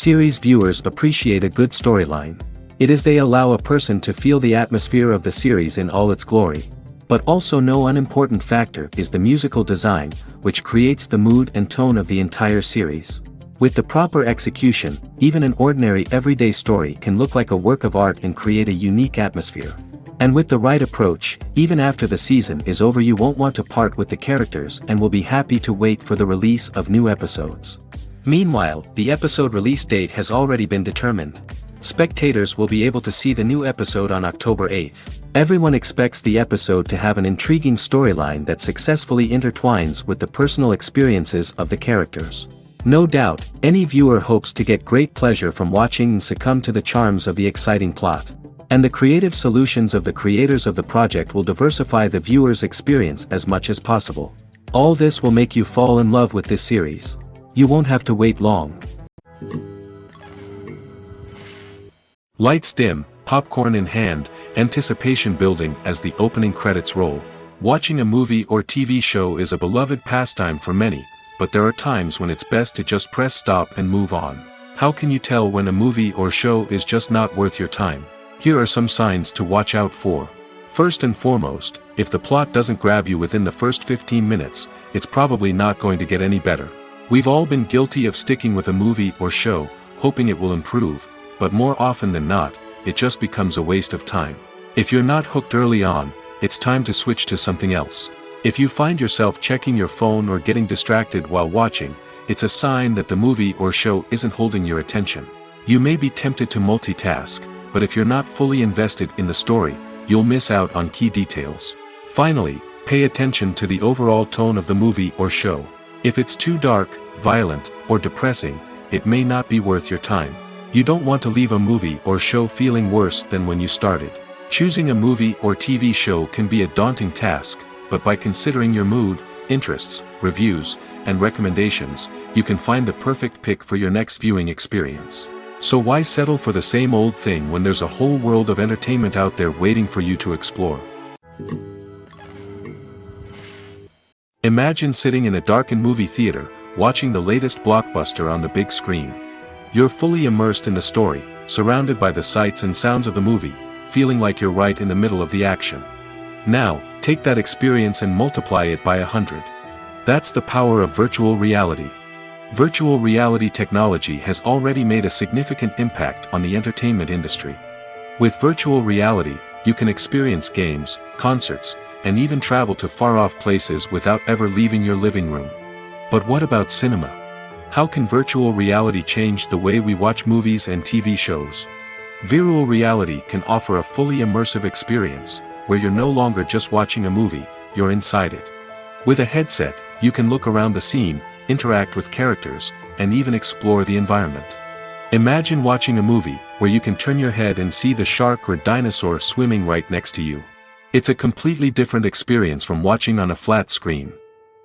Series viewers appreciate a good storyline. It is they allow a person to feel the atmosphere of the series in all its glory. But also no unimportant factor is the musical design, which creates the mood and tone of the entire series. With the proper execution, even an ordinary everyday story can look like a work of art and create a unique atmosphere. And with the right approach, even after the season is over you won't want to part with the characters and will be happy to wait for the release of new episodes. Meanwhile, the episode release date has already been determined. Spectators will be able to see the new episode on October 8th. Everyone expects the episode to have an intriguing storyline that successfully intertwines with the personal experiences of the characters. No doubt, any viewer hopes to get great pleasure from watching and succumb to the charms of the exciting plot. And the creative solutions of the creators of the project will diversify the viewer's experience as much as possible. All this will make you fall in love with this series. You won't have to wait long. Lights dim, popcorn in hand, anticipation building as the opening credits roll. Watching a movie or TV show is a beloved pastime for many, but there are times when it's best to just press stop and move on. How can you tell when a movie or show is just not worth your time? Here are some signs to watch out for. First and foremost, if the plot doesn't grab you within the first 15 minutes, it's probably not going to get any better. We've all been guilty of sticking with a movie or show, hoping it will improve, but more often than not, it just becomes a waste of time. If you're not hooked early on, it's time to switch to something else. If you find yourself checking your phone or getting distracted while watching, it's a sign that the movie or show isn't holding your attention. You may be tempted to multitask, but if you're not fully invested in the story, you'll miss out on key details. Finally, pay attention to the overall tone of the movie or show. If it's too dark, violent, or depressing, it may not be worth your time. You don't want to leave a movie or show feeling worse than when you started. Choosing a movie or TV show can be a daunting task, but by considering your mood, interests, reviews, and recommendations, you can find the perfect pick for your next viewing experience. So why settle for the same old thing when there's a whole world of entertainment out there waiting for you to explore? Imagine sitting in a darkened movie theater, watching the latest blockbuster on the big screen. You're fully immersed in the story, surrounded by the sights and sounds of the movie, feeling like you're right in the middle of the action. Now, take that experience and multiply it by 100. That's the power of virtual reality. Virtual reality technology has already made a significant impact on the entertainment industry. With virtual reality, you can experience games, concerts, and even travel to far-off places without ever leaving your living room. But what about cinema? How can virtual reality change the way we watch movies and TV shows? Virtual reality can offer a fully immersive experience, where you're no longer just watching a movie, you're inside it. With a headset, you can look around the scene, interact with characters, and even explore the environment. Imagine watching a movie where you can turn your head and see the shark or dinosaur swimming right next to you. It's a completely different experience from watching on a flat screen.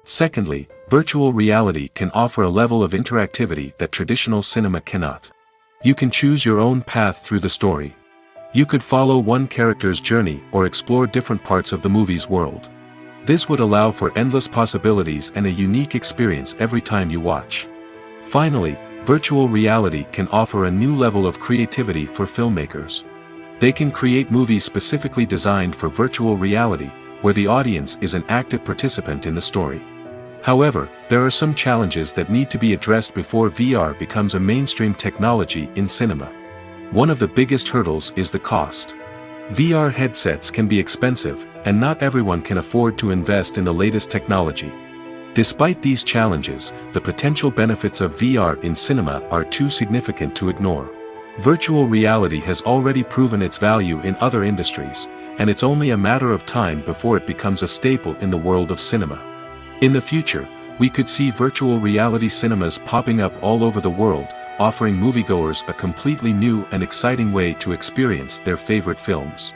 Secondly, virtual reality can offer a level of interactivity that traditional cinema cannot. You can choose your own path through the story. You could follow one character's journey or explore different parts of the movie's world. This would allow for endless possibilities and a unique experience every time you watch. Finally, virtual reality can offer a new level of creativity for filmmakers. They can create movies specifically designed for virtual reality, where the audience is an active participant in the story. However, there are some challenges that need to be addressed before VR becomes a mainstream technology in cinema. One of the biggest hurdles is the cost. VR headsets can be expensive, and not everyone can afford to invest in the latest technology. Despite these challenges, the potential benefits of VR in cinema are too significant to ignore. Virtual reality has already proven its value in other industries, and it's only a matter of time before it becomes a staple in the world of cinema. In the future, we could see virtual reality cinemas popping up all over the world, offering moviegoers a completely new and exciting way to experience their favorite films.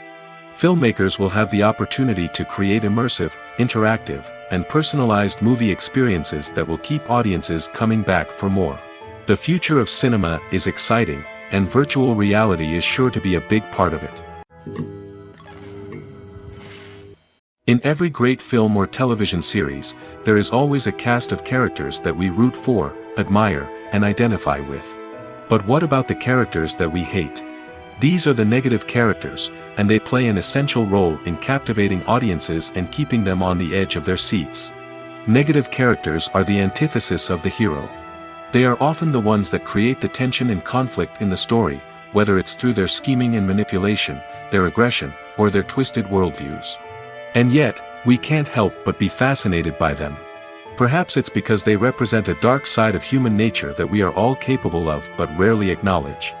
Filmmakers will have the opportunity to create immersive, interactive, and personalized movie experiences that will keep audiences coming back for more. The future of cinema is exciting, and virtual reality is sure to be a big part of it. In every great film or television series, there is always a cast of characters that we root for, admire, and identify with. But what about the characters that we hate? These are the negative characters, and they play an essential role in captivating audiences and keeping them on the edge of their seats. Negative characters are the antithesis of the hero. They are often the ones that create the tension and conflict in the story, whether it's through their scheming and manipulation, their aggression, or their twisted worldviews. And yet, we can't help but be fascinated by them. Perhaps it's because they represent a dark side of human nature that we are all capable of but rarely acknowledge.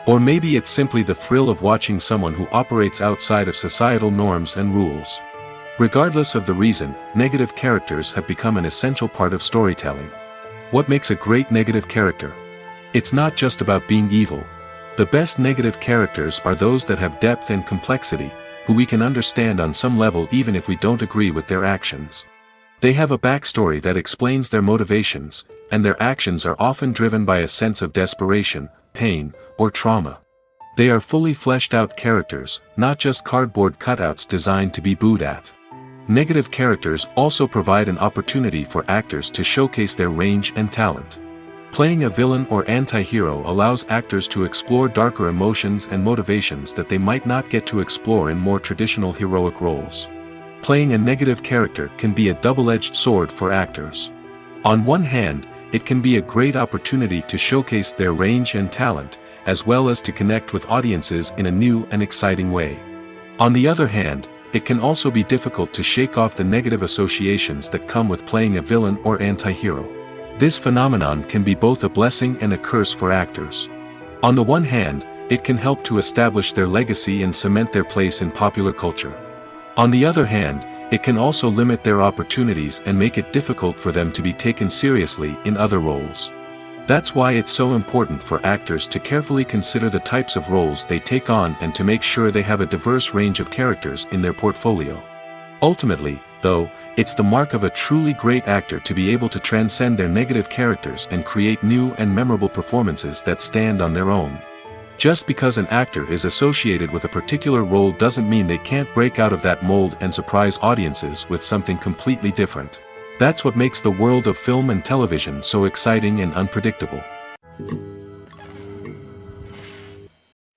Or maybe it's simply the thrill of watching someone who operates outside of societal norms and rules. Regardless of the reason, negative characters have become an essential part of storytelling. What makes a great negative character? It's not just about being evil. The best negative characters are those that have depth and complexity, who we can understand on some level even if we don't agree with their actions. They have a backstory that explains their motivations, and their actions are often driven by a sense of desperation, pain, or trauma. They are fully fleshed out characters, not just cardboard cutouts designed to be booed at. Negative characters also provide an opportunity for actors to showcase their range and talent. Playing a villain or anti-hero allows actors to explore darker emotions and motivations that they might not get to explore in more traditional heroic roles. Playing a negative character can be a double-edged sword for actors. On one hand, it can be a great opportunity to showcase their range and talent, as well as to connect with audiences in a new and exciting way. On the other hand, it can also be difficult to shake off the negative associations that come with playing a villain or anti-hero. This phenomenon can be both a blessing and a curse for actors. On the one hand, it can help to establish their legacy and cement their place in popular culture. On the other hand, it can also limit their opportunities and make it difficult for them to be taken seriously in other roles. That's why it's so important for actors to carefully consider the types of roles they take on and to make sure they have a diverse range of characters in their portfolio. Ultimately, though, it's the mark of a truly great actor to be able to transcend their negative characters and create new and memorable performances that stand on their own. Just because an actor is associated with a particular role doesn't mean they can't break out of that mold and surprise audiences with something completely different. That's what makes the world of film and television so exciting and unpredictable.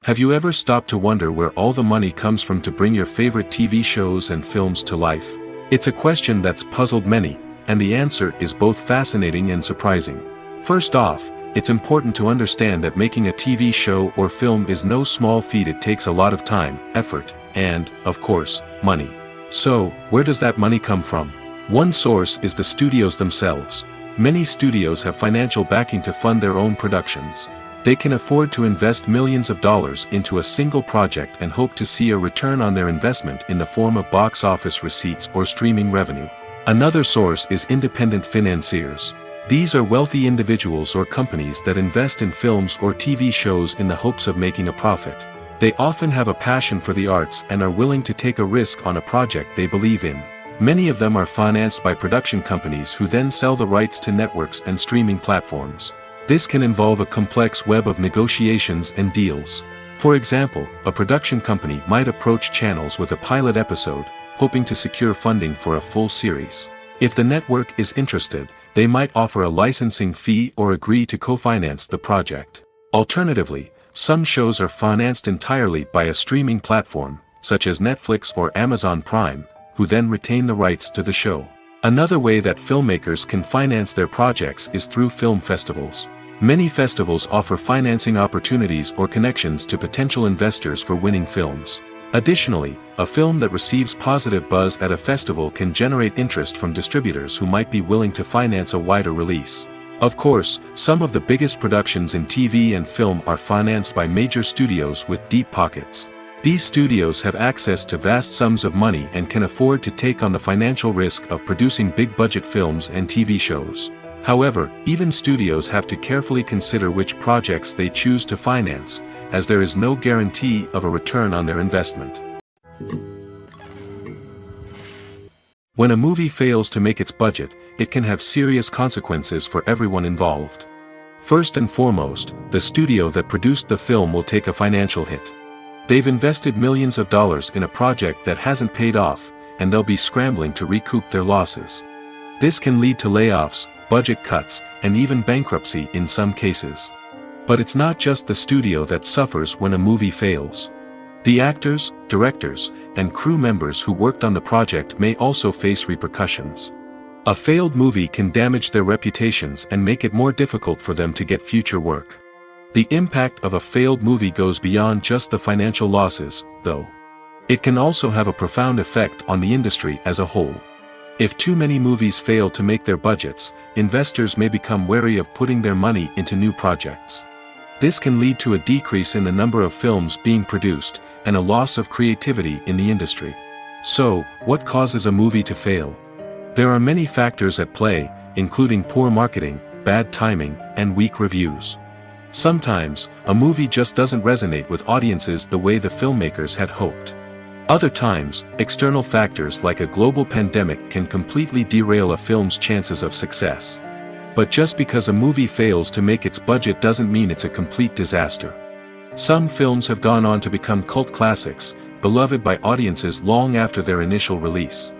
Have you ever stopped to wonder where all the money comes from to bring your favorite TV shows and films to life? It's a question that's puzzled many, and the answer is both fascinating and surprising. First off, it's important to understand that making a TV show or film is no small feat. It takes a lot of time, effort, and, of course, money. So, where does that money come from? One source is the studios themselves. Many studios have financial backing to fund their own productions. They can afford to invest millions of dollars into a single project and hope to see a return on their investment in the form of box office receipts or streaming revenue. Another source is independent financiers. These are wealthy individuals or companies that invest in films or TV shows in the hopes of making a profit. They often have a passion for the arts and are willing to take a risk on a project they believe in. Many of them are financed by production companies who then sell the rights to networks and streaming platforms. This can involve a complex web of negotiations and deals. For example, a production company might approach channels with a pilot episode, hoping to secure funding for a full series. If the network is interested, they might offer a licensing fee or agree to co-finance the project. Alternatively, some shows are financed entirely by a streaming platform, such as Netflix or Amazon Prime, who then retain the rights to the show. Another way that filmmakers can finance their projects is through film festivals. Many festivals offer financing opportunities or connections to potential investors for winning films. Additionally, a film that receives positive buzz at a festival can generate interest from distributors who might be willing to finance a wider release. Of course, some of the biggest productions in TV and film are financed by major studios with deep pockets. These studios have access to vast sums of money and can afford to take on the financial risk of producing big-budget films and TV shows. However, even studios have to carefully consider which projects they choose to finance, as there is no guarantee of a return on their investment. When a movie fails to make its budget, it can have serious consequences for everyone involved. First and foremost, the studio that produced the film will take a financial hit. They've invested millions of dollars in a project that hasn't paid off, and they'll be scrambling to recoup their losses. This can lead to layoffs, budget cuts, and even bankruptcy in some cases. But it's not just the studio that suffers when a movie fails. The actors, directors, and crew members who worked on the project may also face repercussions. A failed movie can damage their reputations and make it more difficult for them to get future work. The impact of a failed movie goes beyond just the financial losses, though. It can also have a profound effect on the industry as a whole. If too many movies fail to make their budgets, investors may become wary of putting their money into new projects. This can lead to a decrease in the number of films being produced, and a loss of creativity in the industry. So, what causes a movie to fail? There are many factors at play, including poor marketing, bad timing, and weak reviews. Sometimes, a movie just doesn't resonate with audiences the way the filmmakers had hoped. Other times, external factors like a global pandemic can completely derail a film's chances of success. But just because a movie fails to make its budget doesn't mean it's a complete disaster. Some films have gone on to become cult classics, beloved by audiences long after their initial release.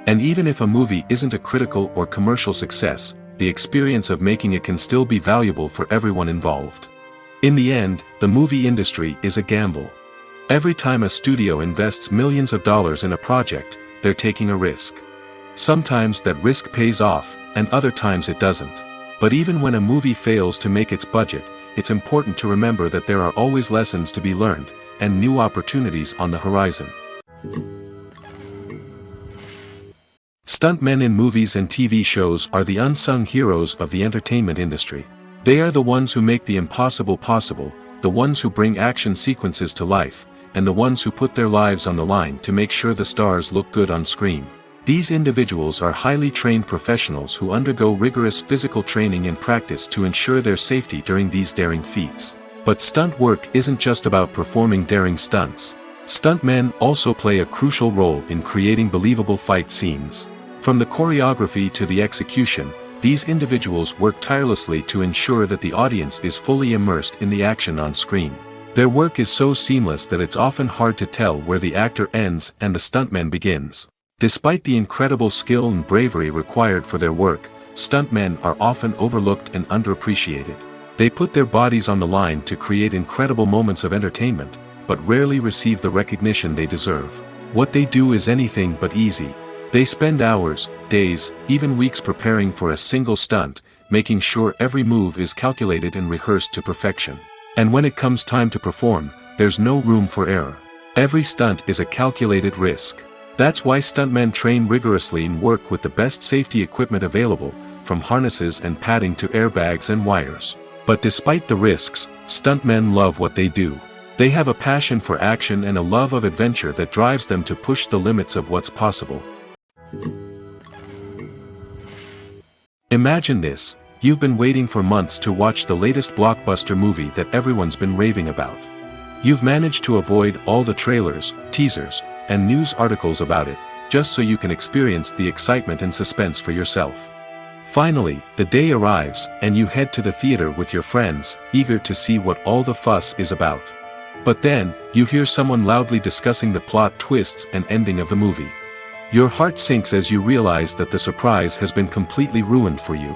And even if a movie isn't a critical or commercial success, the experience of making it can still be valuable for everyone involved. In the end, the movie industry is a gamble. Every time a studio invests millions of dollars in a project, they're taking a risk. Sometimes that risk pays off, and other times it doesn't. But even when a movie fails to make its budget, it's important to remember that there are always lessons to be learned, and new opportunities on the horizon. Stuntmen in movies and TV shows are the unsung heroes of the entertainment industry. They are the ones who make the impossible possible, the ones who bring action sequences to life, and the ones who put their lives on the line to make sure the stars look good on screen. These individuals are highly trained professionals who undergo rigorous physical training and practice to ensure their safety during these daring feats. But stunt work isn't just about performing daring stunts. Stuntmen also play a crucial role in creating believable fight scenes. From the choreography to the execution, these individuals work tirelessly to ensure that the audience is fully immersed in the action on screen. Their work is so seamless that it's often hard to tell where the actor ends and the stuntman begins. Despite the incredible skill and bravery required for their work, stuntmen are often overlooked and underappreciated. They put their bodies on the line to create incredible moments of entertainment, but rarely receive the recognition they deserve. What they do is anything but easy. They spend hours, days, even weeks preparing for a single stunt, making sure every move is calculated and rehearsed to perfection. And when it comes time to perform, there's no room for error. Every stunt is a calculated risk. That's why stuntmen train rigorously and work with the best safety equipment available, from harnesses and padding to airbags and wires. But despite the risks, stuntmen love what they do. They have a passion for action and a love of adventure that drives them to push the limits of what's possible. Imagine this: you've been waiting for months to watch the latest blockbuster movie that everyone's been raving about. You've managed to avoid all the trailers, teasers, and news articles about it, just so you can experience the excitement and suspense for yourself. Finally, the day arrives, and you head to the theater with your friends, eager to see what all the fuss is about. But then, you hear someone loudly discussing the plot twists and ending of the movie. Your heart sinks as you realize that the surprise has been completely ruined for you.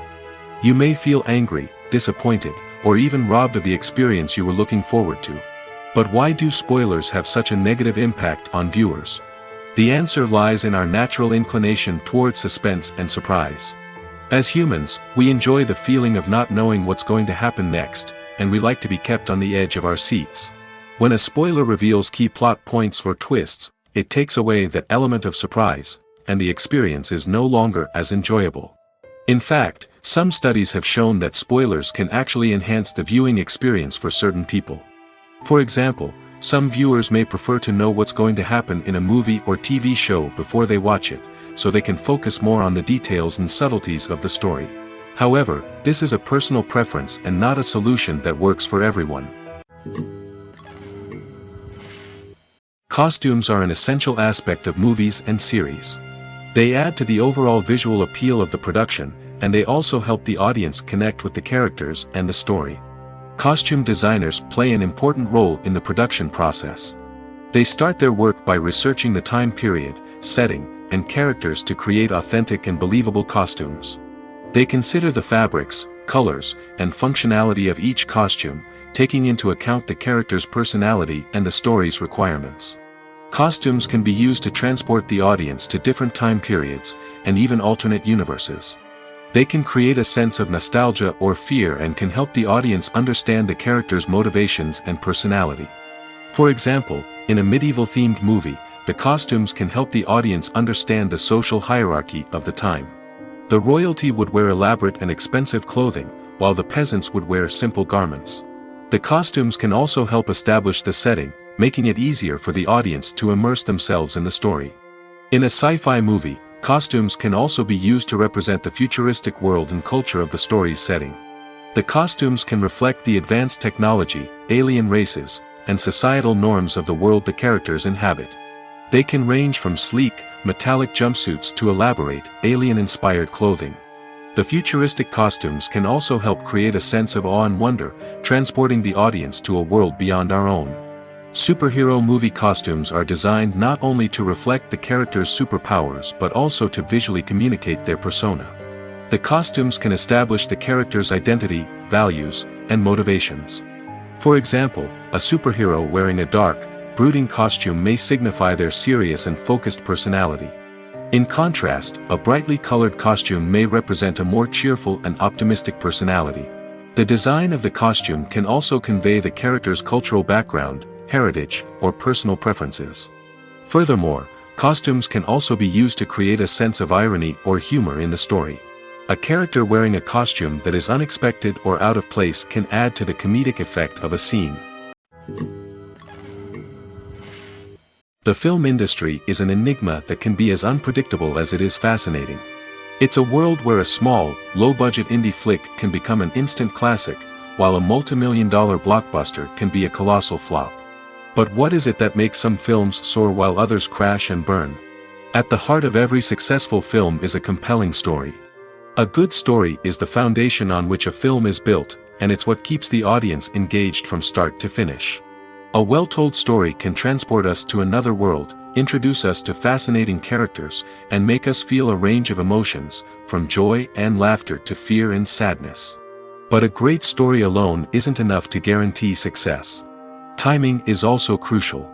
You may feel angry, disappointed, or even robbed of the experience you were looking forward to. But why do spoilers have such a negative impact on viewers? The answer lies in our natural inclination towards suspense and surprise. As humans, we enjoy the feeling of not knowing what's going to happen next, and we like to be kept on the edge of our seats. When a spoiler reveals key plot points or twists, it takes away that element of surprise, and the experience is no longer as enjoyable. In fact, some studies have shown that spoilers can actually enhance the viewing experience for certain people. For example, some viewers may prefer to know what's going to happen in a movie or TV show before they watch it, so they can focus more on the details and subtleties of the story. However, this is a personal preference and not a solution that works for everyone. Costumes are an essential aspect of movies and series. They add to the overall visual appeal of the production, and they also help the audience connect with the characters and the story. Costume designers play an important role in the production process. They start their work by researching the time period, setting, and characters to create authentic and believable costumes. They consider the fabrics, colors, and functionality of each costume, taking into account the character's personality and the story's requirements. Costumes can be used to transport the audience to different time periods, and even alternate universes. They can create a sense of nostalgia or fear and can help the audience understand the character's motivations and personality. For example, in a medieval-themed movie, the costumes can help the audience understand the social hierarchy of the time. The royalty would wear elaborate and expensive clothing, while the peasants would wear simple garments. The costumes can also help establish the setting, making it easier for the audience to immerse themselves in the story. In a sci-fi movie, costumes can also be used to represent the futuristic world and culture of the story's setting. The costumes can reflect the advanced technology, alien races, and societal norms of the world the characters inhabit. They can range from sleek, metallic jumpsuits to elaborate, alien-inspired clothing. The futuristic costumes can also help create a sense of awe and wonder, transporting the audience to a world beyond our own. Superhero movie costumes are designed not only to reflect the character's superpowers but also to visually communicate their persona. The costumes can establish the character's identity, values, and motivations. For example, a superhero wearing a dark, brooding costume may signify their serious and focused personality. In contrast, a brightly colored costume may represent a more cheerful and optimistic personality. The design of the costume can also convey the character's cultural background, heritage, or personal preferences. Furthermore, costumes can also be used to create a sense of irony or humor in the story. A character wearing a costume that is unexpected or out of place can add to the comedic effect of a scene. The film industry is an enigma that can be as unpredictable as it is fascinating. It's a world where a small, low-budget indie flick can become an instant classic, while a multi-million-dollar blockbuster can be a colossal flop. But what is it that makes some films soar while others crash and burn? At the heart of every successful film is a compelling story. A good story is the foundation on which a film is built, and it's what keeps the audience engaged from start to finish. A well-told story can transport us to another world, introduce us to fascinating characters, and make us feel a range of emotions, from joy and laughter to fear and sadness. But a great story alone isn't enough to guarantee success. Timing is also crucial.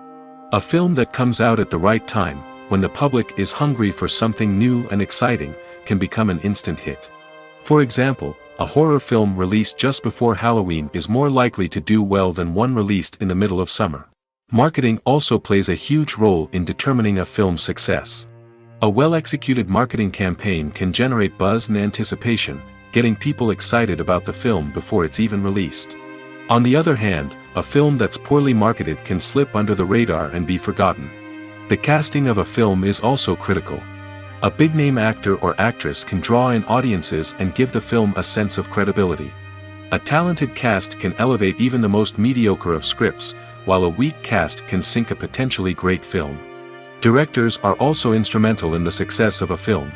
A film that comes out at the right time, when the public is hungry for something new and exciting, can become an instant hit. For example, a horror film released just before Halloween is more likely to do well than one released in the middle of summer. Marketing also plays a huge role in determining a film's success. A well-executed marketing campaign can generate buzz and anticipation, getting people excited about the film before it's even released. On the other hand, a film that's poorly marketed can slip under the radar and be forgotten. The casting of a film is also critical. A big-name actor or actress can draw in audiences and give the film a sense of credibility. A talented cast can elevate even the most mediocre of scripts, while a weak cast can sink a potentially great film. Directors are also instrumental in the success of a film.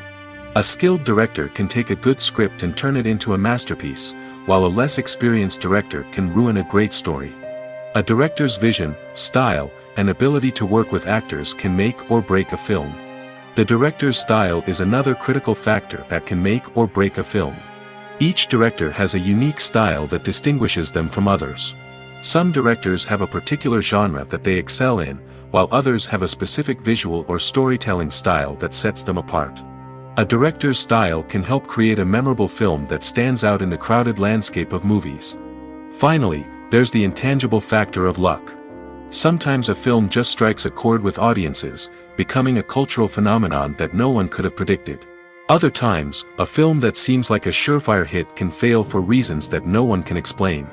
A skilled director can take a good script and turn it into a masterpiece, while a less experienced director can ruin a great story. A director's vision, style, and ability to work with actors can make or break a film. The director's style is another critical factor that can make or break a film. Each director has a unique style that distinguishes them from others. Some directors have a particular genre that they excel in, while others have a specific visual or storytelling style that sets them apart. A director's style can help create a memorable film that stands out in the crowded landscape of movies. Finally, there's the intangible factor of luck. Sometimes a film just strikes a chord with audiences, becoming a cultural phenomenon that no one could have predicted. Other times, a film that seems like a surefire hit can fail for reasons that no one can explain.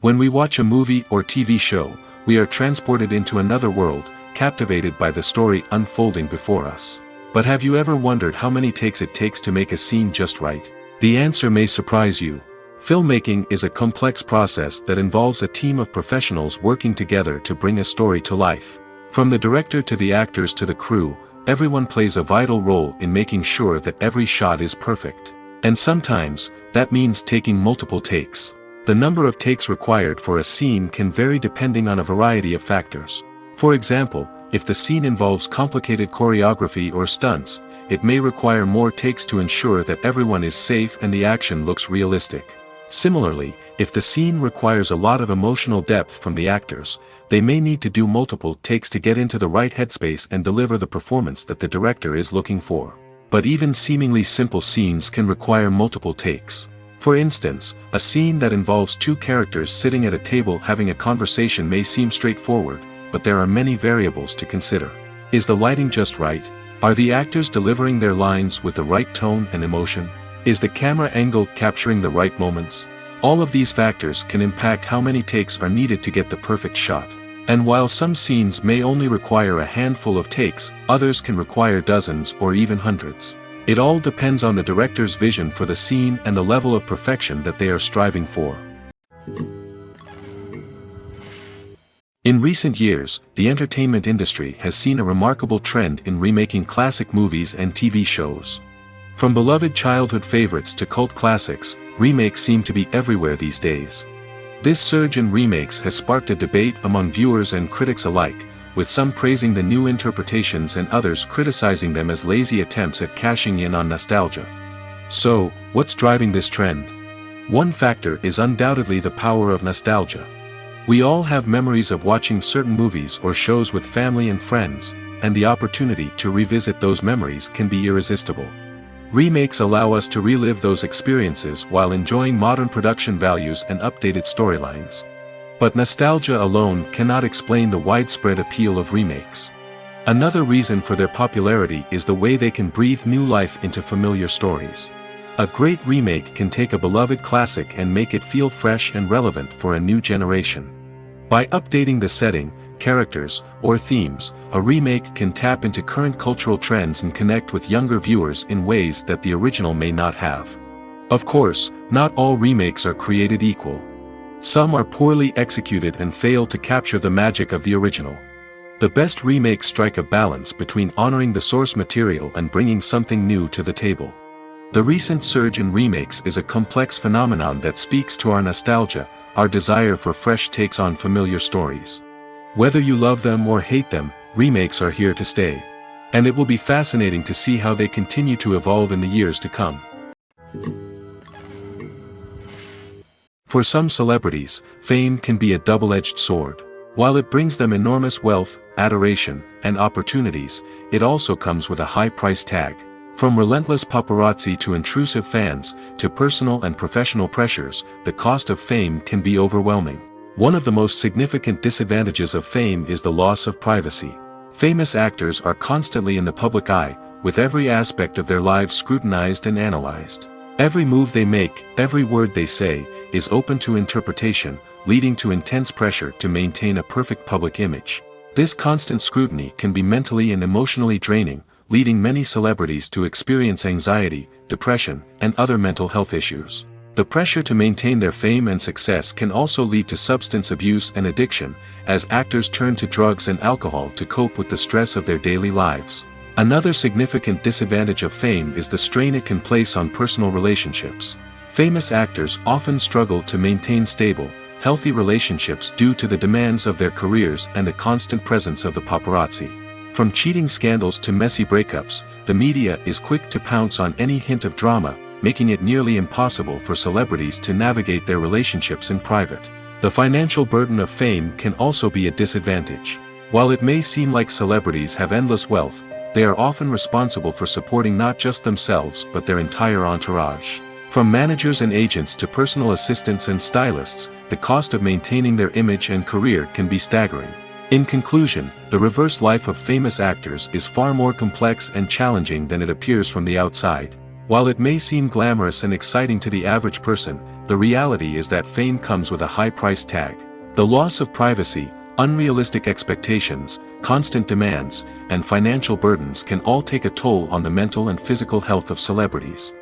When we watch a movie or TV show, we are transported into another world, captivated by the story unfolding before us. But have you ever wondered how many takes it takes to make a scene just right? The answer may surprise you. Filmmaking is a complex process that involves a team of professionals working together to bring a story to life. From the director to the actors to the crew, everyone plays a vital role in making sure that every shot is perfect. And sometimes, that means taking multiple takes. The number of takes required for a scene can vary depending on a variety of factors. For example, if the scene involves complicated choreography or stunts, it may require more takes to ensure that everyone is safe and the action looks realistic. Similarly, if the scene requires a lot of emotional depth from the actors, they may need to do multiple takes to get into the right headspace and deliver the performance that the director is looking for. But even seemingly simple scenes can require multiple takes. For instance, a scene that involves two characters sitting at a table having a conversation may seem straightforward, but there are many variables to consider. Is the lighting just right? Are the actors delivering their lines with the right tone and emotion? Is the camera angle capturing the right moments? All of these factors can impact how many takes are needed to get the perfect shot. And while some scenes may only require a handful of takes, others can require dozens or even hundreds. It all depends on the director's vision for the scene and the level of perfection that they are striving for. In recent years, the entertainment industry has seen a remarkable trend in remaking classic movies and TV shows. From beloved childhood favorites to cult classics, remakes seem to be everywhere these days. This surge in remakes has sparked a debate among viewers and critics alike, with some praising the new interpretations and others criticizing them as lazy attempts at cashing in on nostalgia. So, what's driving this trend? One factor is undoubtedly the power of nostalgia. We all have memories of watching certain movies or shows with family and friends, and the opportunity to revisit those memories can be irresistible. Remakes allow us to relive those experiences while enjoying modern production values and updated storylines. But nostalgia alone cannot explain the widespread appeal of remakes. Another reason for their popularity is the way they can breathe new life into familiar stories. A great remake can take a beloved classic and make it feel fresh and relevant for a new generation. By updating the setting, characters, or themes, a remake can tap into current cultural trends and connect with younger viewers in ways that the original may not have. Of course, not all remakes are created equal. Some are poorly executed and fail to capture the magic of the original. The best remakes strike a balance between honoring the source material and bringing something new to the table. The recent surge in remakes is a complex phenomenon that speaks to our nostalgia, our desire for fresh takes on familiar stories. Whether you love them or hate them, remakes are here to stay. And it will be fascinating to see how they continue to evolve in the years to come. For some celebrities, fame can be a double-edged sword. While it brings them enormous wealth, adoration, and opportunities, it also comes with a high price tag. From relentless paparazzi to intrusive fans, to personal and professional pressures, the cost of fame can be overwhelming. One of the most significant disadvantages of fame is the loss of privacy. Famous actors are constantly in the public eye, with every aspect of their lives scrutinized and analyzed. Every move they make, every word they say, is open to interpretation, leading to intense pressure to maintain a perfect public image. This constant scrutiny can be mentally and emotionally draining, leading many celebrities to experience anxiety, depression, and other mental health issues. The pressure to maintain their fame and success can also lead to substance abuse and addiction, as actors turn to drugs and alcohol to cope with the stress of their daily lives. Another significant disadvantage of fame is the strain it can place on personal relationships. Famous actors often struggle to maintain stable, healthy relationships due to the demands of their careers and the constant presence of the paparazzi. From cheating scandals to messy breakups, the media is quick to pounce on any hint of drama, making it nearly impossible for celebrities to navigate their relationships in private. The financial burden of fame can also be a disadvantage. While it may seem like celebrities have endless wealth, they are often responsible for supporting not just themselves but their entire entourage. From managers and agents to personal assistants and stylists, the cost of maintaining their image and career can be staggering. In conclusion, the reverse life of famous actors is far more complex and challenging than it appears from the outside. While it may seem glamorous and exciting to the average person, the reality is that fame comes with a high price tag. The loss of privacy, unrealistic expectations, constant demands, and financial burdens can all take a toll on the mental and physical health of celebrities.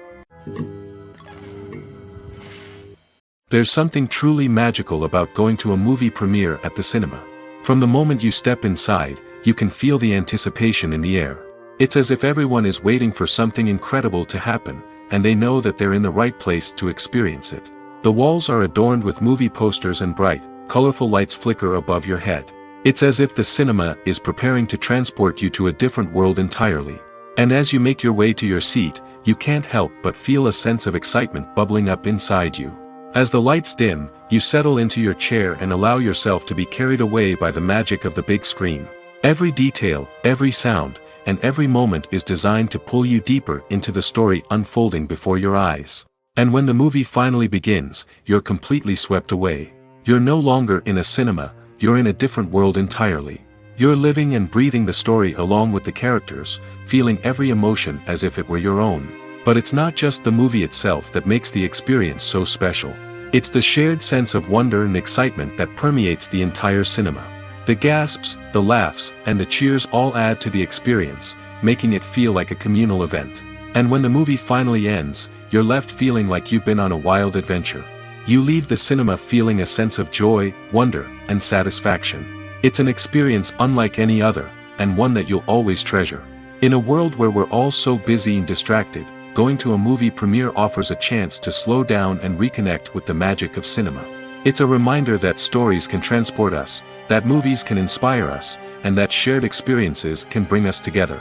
There's something truly magical about going to a movie premiere at the cinema. From the moment you step inside, you can feel the anticipation in the air. It's as if everyone is waiting for something incredible to happen, and they know that they're in the right place to experience it. The walls are adorned with movie posters and bright, colorful lights flicker above your head. It's as if the cinema is preparing to transport you to a different world entirely. And as you make your way to your seat, you can't help but feel a sense of excitement bubbling up inside you. As the lights dim, you settle into your chair and allow yourself to be carried away by the magic of the big screen. Every detail, every sound, and every moment is designed to pull you deeper into the story unfolding before your eyes. And when the movie finally begins, you're completely swept away. You're no longer in a cinema, you're in a different world entirely. You're living and breathing the story along with the characters, feeling every emotion as if it were your own. But it's not just the movie itself that makes the experience so special. It's the shared sense of wonder and excitement that permeates the entire cinema. The gasps, the laughs, and the cheers all add to the experience, making it feel like a communal event. And when the movie finally ends, you're left feeling like you've been on a wild adventure. You leave the cinema feeling a sense of joy, wonder, and satisfaction. It's an experience unlike any other, and one that you'll always treasure. In a world where we're all so busy and distracted, going to a movie premiere offers a chance to slow down and reconnect with the magic of cinema. It's a reminder that stories can transport us, that movies can inspire us, and that shared experiences can bring us together.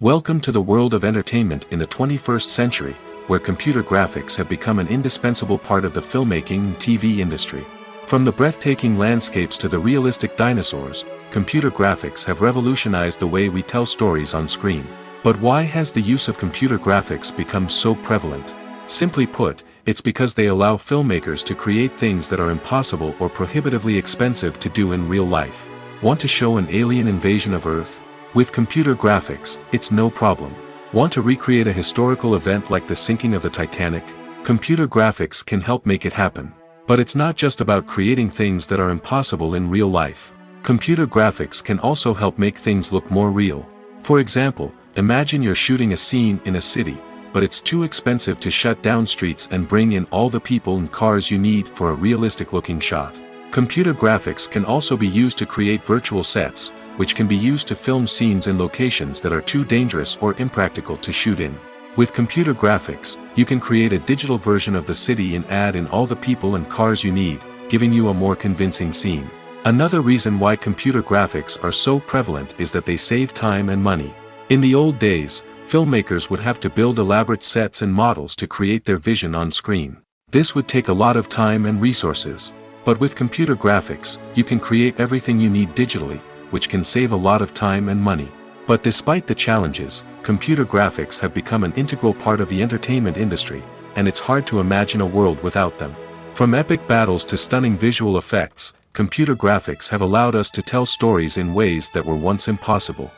Welcome to the world of entertainment in the 21st century, where computer graphics have become an indispensable part of the filmmaking and TV industry. From the breathtaking landscapes to the realistic dinosaurs, computer graphics have revolutionized the way we tell stories on screen. But why has the use of computer graphics become so prevalent? Simply put, it's because they allow filmmakers to create things that are impossible or prohibitively expensive to do in real life. Want to show an alien invasion of Earth? With computer graphics, it's no problem. Want to recreate a historical event like the sinking of the Titanic? Computer graphics can help make it happen. But it's not just about creating things that are impossible in real life. Computer graphics can also help make things look more real. For example, imagine you're shooting a scene in a city, but it's too expensive to shut down streets and bring in all the people and cars you need for a realistic-looking shot. Computer graphics can also be used to create virtual sets, which can be used to film scenes in locations that are too dangerous or impractical to shoot in. With computer graphics, you can create a digital version of the city and add in all the people and cars you need, giving you a more convincing scene. Another reason why computer graphics are so prevalent is that they save time and money. In the old days, filmmakers would have to build elaborate sets and models to create their vision on screen. This would take a lot of time and resources. But with computer graphics, you can create everything you need digitally, which can save a lot of time and money. But despite the challenges, computer graphics have become an integral part of the entertainment industry, and it's hard to imagine a world without them. From epic battles to stunning visual effects, computer graphics have allowed us to tell stories in ways that were once impossible.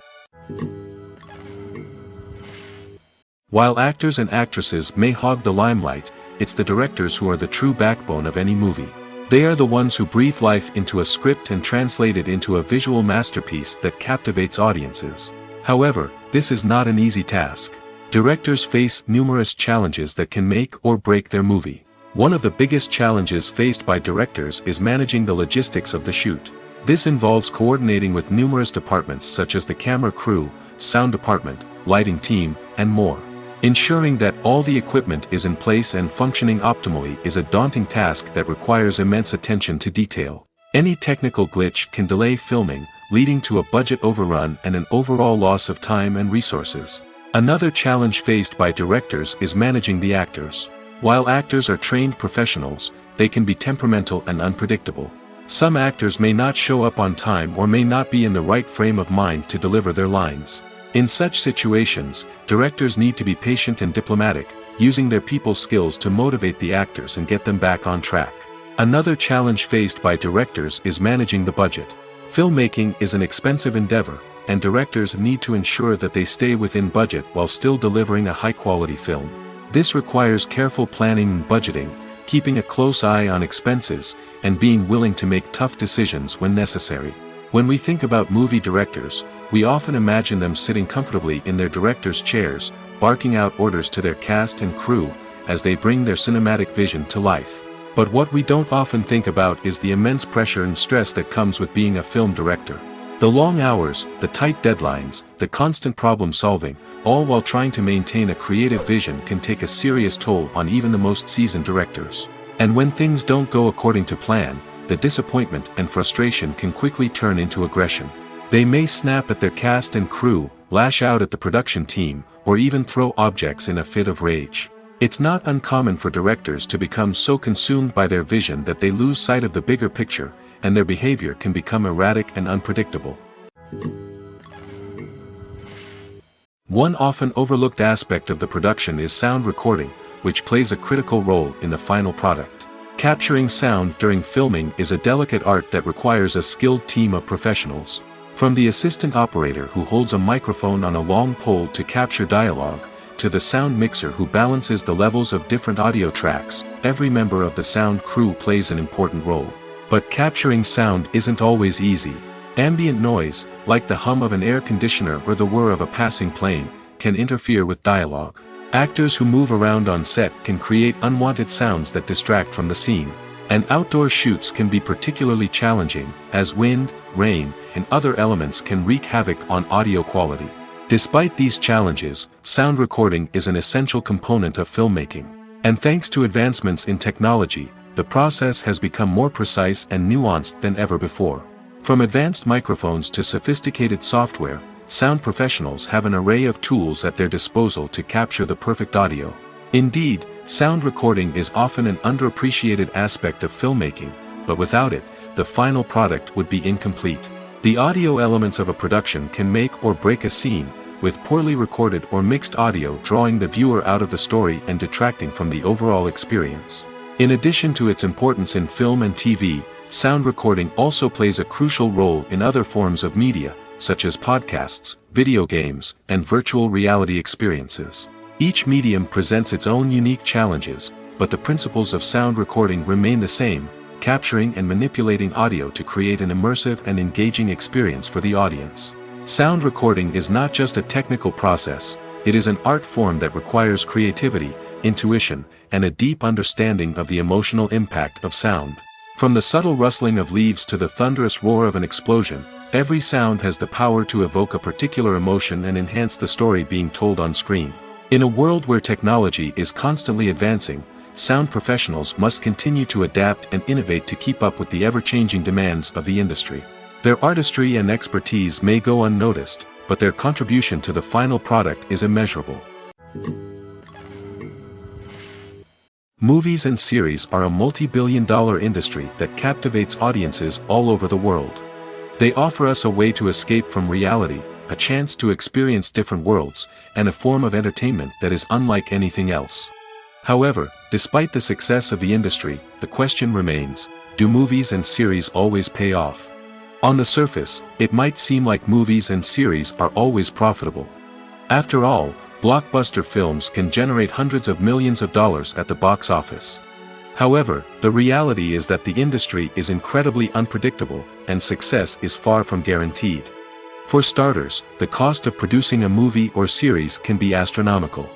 While actors and actresses may hog the limelight, it's the directors who are the true backbone of any movie. They are the ones who breathe life into a script and translate it into a visual masterpiece that captivates audiences. However, this is not an easy task. Directors face numerous challenges that can make or break their movie. One of the biggest challenges faced by directors is managing the logistics of the shoot. This involves coordinating with numerous departments such as the camera crew, sound department, lighting team, and more. Ensuring that all the equipment is in place and functioning optimally is a daunting task that requires immense attention to detail. Any technical glitch can delay filming, leading to a budget overrun and an overall loss of time and resources. Another challenge faced by directors is managing the actors. While actors are trained professionals, they can be temperamental and unpredictable. Some actors may not show up on time or may not be in the right frame of mind to deliver their lines. In such situations, directors need to be patient and diplomatic, using their people skills to motivate the actors and get them back on track. Another challenge faced by directors is managing the budget. Filmmaking is an expensive endeavor, and directors need to ensure that they stay within budget while still delivering a high-quality film. This requires careful planning and budgeting, keeping a close eye on expenses, and being willing to make tough decisions when necessary. When we think about movie directors, we often imagine them sitting comfortably in their director's chairs, barking out orders to their cast and crew, as they bring their cinematic vision to life. But what we don't often think about is the immense pressure and stress that comes with being a film director. The long hours, the tight deadlines, the constant problem solving, all while trying to maintain a creative vision can take a serious toll on even the most seasoned directors. And when things don't go according to plan, the disappointment and frustration can quickly turn into aggression. They may snap at their cast and crew, lash out at the production team, or even throw objects in a fit of rage. It's not uncommon for directors to become so consumed by their vision that they lose sight of the bigger picture, and their behavior can become erratic and unpredictable. One often overlooked aspect of the production is sound recording, which plays a critical role in the final product. Capturing sound during filming is a delicate art that requires a skilled team of professionals. From the assistant operator who holds a microphone on a long pole to capture dialogue, to the sound mixer who balances the levels of different audio tracks, every member of the sound crew plays an important role. But capturing sound isn't always easy. Ambient noise, like the hum of an air conditioner or the whir of a passing plane, can interfere with dialogue. Actors who move around on set can create unwanted sounds that distract from the scene. And outdoor shoots can be particularly challenging, as wind, rain, and other elements can wreak havoc on audio quality. Despite these challenges, sound recording is an essential component of filmmaking. And thanks to advancements in technology, the process has become more precise and nuanced than ever before. From advanced microphones to sophisticated software, sound professionals have an array of tools at their disposal to capture the perfect audio. Indeed, sound recording is often an underappreciated aspect of filmmaking, but without it, the final product would be incomplete. The audio elements of a production can make or break a scene, with poorly recorded or mixed audio drawing the viewer out of the story and detracting from the overall experience. In addition to its importance in film and TV, sound recording also plays a crucial role in other forms of media, such as podcasts, video games, and virtual reality experiences. Each medium presents its own unique challenges, but the principles of sound recording remain the same, capturing and manipulating audio to create an immersive and engaging experience for the audience. Sound recording is not just a technical process, it is an art form that requires creativity, intuition, and a deep understanding of the emotional impact of sound. From the subtle rustling of leaves to the thunderous roar of an explosion, every sound has the power to evoke a particular emotion and enhance the story being told on screen. In a world where technology is constantly advancing, sound professionals must continue to adapt and innovate to keep up with the ever-changing demands of the industry. Their artistry and expertise may go unnoticed, but their contribution to the final product is immeasurable. Movies and series are a multi-billion-dollar industry that captivates audiences all over the world. They offer us a way to escape from reality, a chance to experience different worlds, and a form of entertainment that is unlike anything else. However, despite the success of the industry, the question remains, do movies and series always pay off? On the surface, it might seem like movies and series are always profitable. After all, blockbuster films can generate hundreds of millions of dollars at the box office. However, the reality is that the industry is incredibly unpredictable, and success is far from guaranteed. For starters, the cost of producing a movie or series can be astronomical.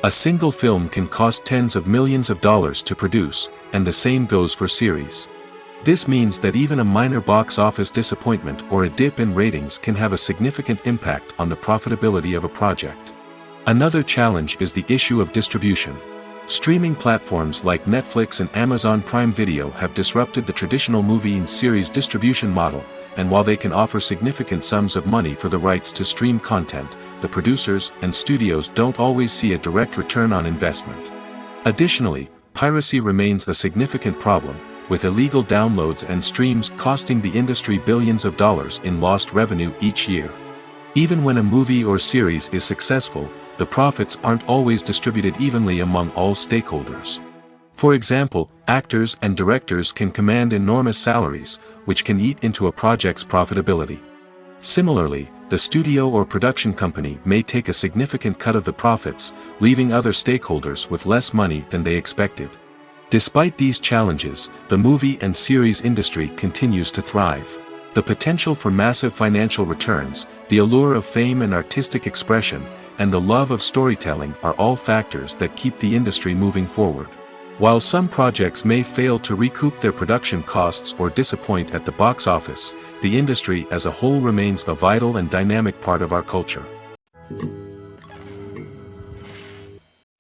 A single film can cost tens of millions of dollars to produce, and the same goes for series. This means that even a minor box office disappointment or a dip in ratings can have a significant impact on the profitability of a project. Another challenge is the issue of distribution. Streaming platforms like Netflix and Amazon Prime Video have disrupted the traditional movie and series distribution model, and while they can offer significant sums of money for the rights to stream content, the producers and studios don't always see a direct return on investment. Additionally, piracy remains a significant problem, with illegal downloads and streams costing the industry billions of dollars in lost revenue each year. Even when a movie or series is successful, the profits aren't always distributed evenly among all stakeholders. For example, actors and directors can command enormous salaries, which can eat into a project's profitability. Similarly, the studio or production company may take a significant cut of the profits, leaving other stakeholders with less money than they expected. Despite these challenges, the movie and series industry continues to thrive. The potential for massive financial returns, the allure of fame and artistic expression, and the love of storytelling are all factors that keep the industry moving forward. While some projects may fail to recoup their production costs or disappoint at the box office, the industry as a whole remains a vital and dynamic part of our culture.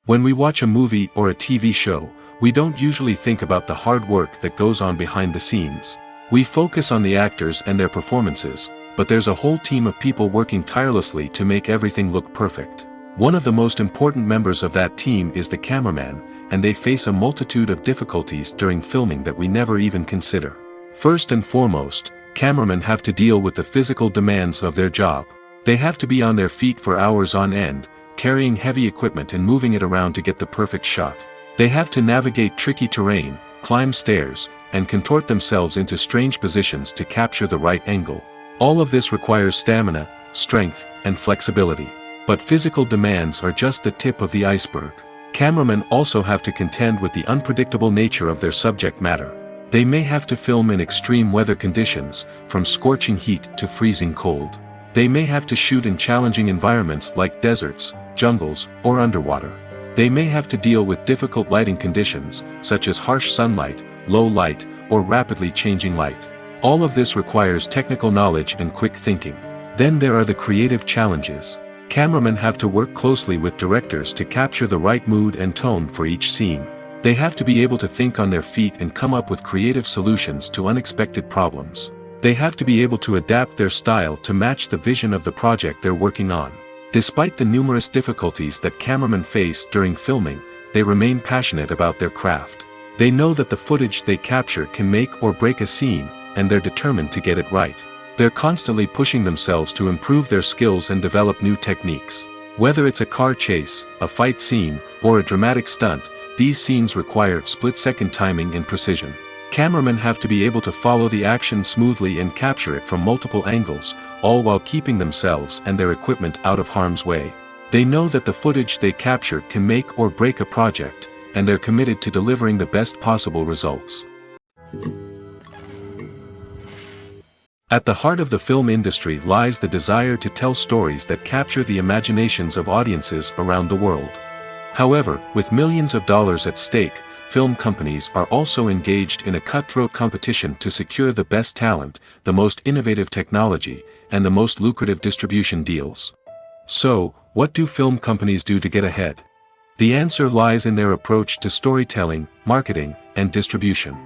When we watch a movie or a TV show, we don't usually think about the hard work that goes on behind the scenes. We focus on the actors and their performances, but there's a whole team of people working tirelessly to make everything look perfect. One of the most important members of that team is the cameraman, and they face a multitude of difficulties during filming that we never even consider. First and foremost, cameramen have to deal with the physical demands of their job. They have to be on their feet for hours on end, carrying heavy equipment and moving it around to get the perfect shot. They have to navigate tricky terrain, climb stairs, and contort themselves into strange positions to capture the right angle. All of this requires stamina, strength, and flexibility. But physical demands are just the tip of the iceberg. Cameramen also have to contend with the unpredictable nature of their subject matter. They may have to film in extreme weather conditions, from scorching heat to freezing cold. They may have to shoot in challenging environments like deserts, jungles, or underwater. They may have to deal with difficult lighting conditions, such as harsh sunlight, low light, or rapidly changing light. All of this requires technical knowledge and quick thinking. Then there are the creative challenges. Cameramen have to work closely with directors to capture the right mood and tone for each scene. They have to be able to think on their feet and come up with creative solutions to unexpected problems. They have to be able to adapt their style to match the vision of the project they're working on. Despite the numerous difficulties that cameramen face during filming, they remain passionate about their craft. They know that the footage they capture can make or break a scene, and they're determined to get it right. They're constantly pushing themselves to improve their skills and develop new techniques. Whether it's a car chase, a fight scene, or a dramatic stunt, these scenes require split-second timing and precision. Cameramen have to be able to follow the action smoothly and capture it from multiple angles, all while keeping themselves and their equipment out of harm's way. They know that the footage they capture can make or break a project, and they're committed to delivering the best possible results. At the heart of the film industry lies the desire to tell stories that capture the imaginations of audiences around the world. However, with millions of dollars at stake, film companies are also engaged in a cutthroat competition to secure the best talent, the most innovative technology, and the most lucrative distribution deals. So, what do film companies do to get ahead? The answer lies in their approach to storytelling, marketing, and distribution.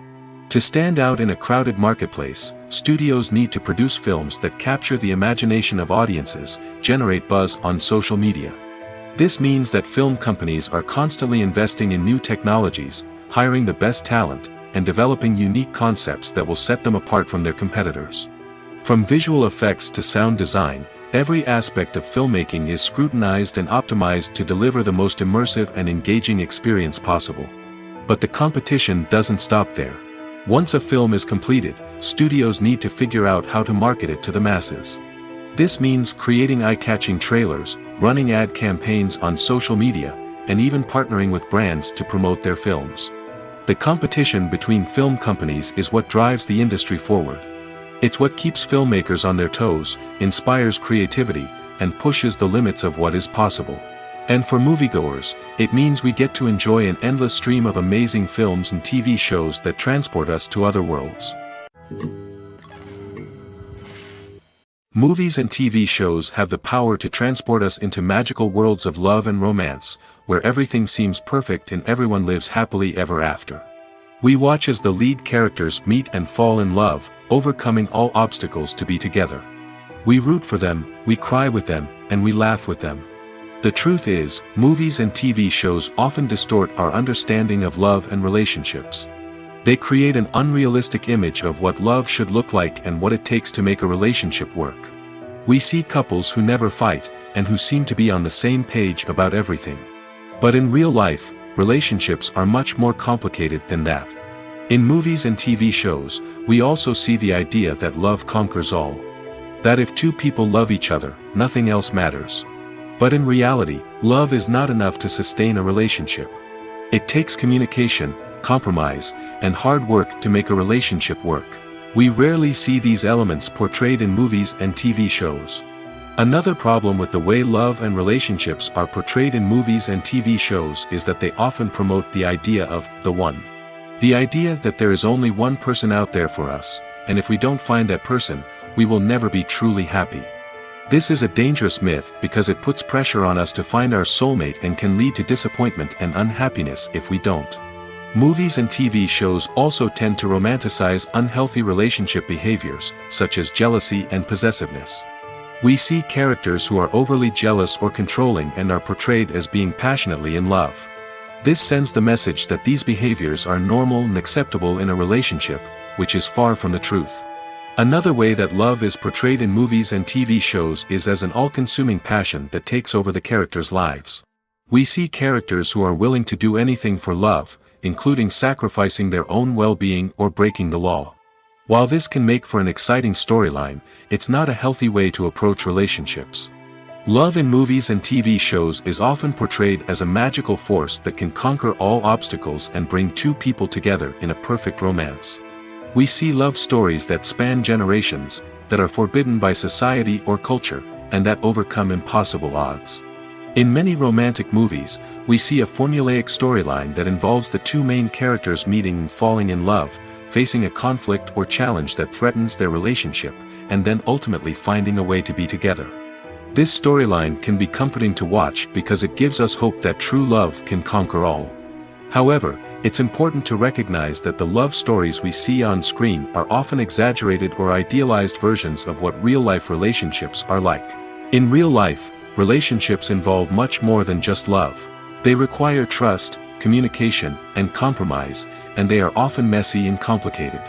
To stand out in a crowded marketplace, studios need to produce films that capture the imagination of audiences, generate buzz on social media. This means that film companies are constantly investing in new technologies, hiring the best talent, and developing unique concepts that will set them apart from their competitors. From visual effects to sound design, every aspect of filmmaking is scrutinized and optimized to deliver the most immersive and engaging experience possible. But the competition doesn't stop there. Once a film is completed, studios need to figure out how to market it to the masses. This means creating eye-catching trailers, running ad campaigns on social media, and even partnering with brands to promote their films. The competition between film companies is what drives the industry forward. It's what keeps filmmakers on their toes, inspires creativity, and pushes the limits of what is possible. And for moviegoers, it means we get to enjoy an endless stream of amazing films and TV shows that transport us to other worlds. Movies and TV shows have the power to transport us into magical worlds of love and romance, where everything seems perfect and everyone lives happily ever after. We watch as the lead characters meet and fall in love, overcoming all obstacles to be together. We root for them, we cry with them, and we laugh with them. The truth is, movies and TV shows often distort our understanding of love and relationships. They create an unrealistic image of what love should look like and what it takes to make a relationship work. We see couples who never fight, and who seem to be on the same page about everything. But in real life, relationships are much more complicated than that. In movies and TV shows, we also see the idea that love conquers all. That if two people love each other, nothing else matters. But in reality, love is not enough to sustain a relationship. It takes communication, compromise, and hard work to make a relationship work. We rarely see these elements portrayed in movies and TV shows. Another problem with the way love and relationships are portrayed in movies and TV shows is that they often promote the idea of the one. The idea that there is only one person out there for us, and if we don't find that person, we will never be truly happy. This is a dangerous myth because it puts pressure on us to find our soulmate and can lead to disappointment and unhappiness if we don't. Movies and TV shows also tend to romanticize unhealthy relationship behaviors, such as jealousy and possessiveness. We see characters who are overly jealous or controlling and are portrayed as being passionately in love. This sends the message that these behaviors are normal and acceptable in a relationship, which is far from the truth. Another way that love is portrayed in movies and TV shows is as an all-consuming passion that takes over the characters' lives. We see characters who are willing to do anything for love, including sacrificing their own well-being or breaking the law. While this can make for an exciting storyline, it's not a healthy way to approach relationships. Love in movies and TV shows is often portrayed as a magical force that can conquer all obstacles and bring two people together in a perfect romance. We see love stories that span generations, that are forbidden by society or culture, and that overcome impossible odds. In many romantic movies, we see a formulaic storyline that involves the two main characters meeting and falling in love, facing a conflict or challenge that threatens their relationship, and then ultimately finding a way to be together. This storyline can be comforting to watch because it gives us hope that true love can conquer all. However, it's important to recognize that the love stories we see on screen are often exaggerated or idealized versions of what real-life relationships are like. In real life, relationships involve much more than just love. They require trust, communication, and compromise, and they are often messy and complicated.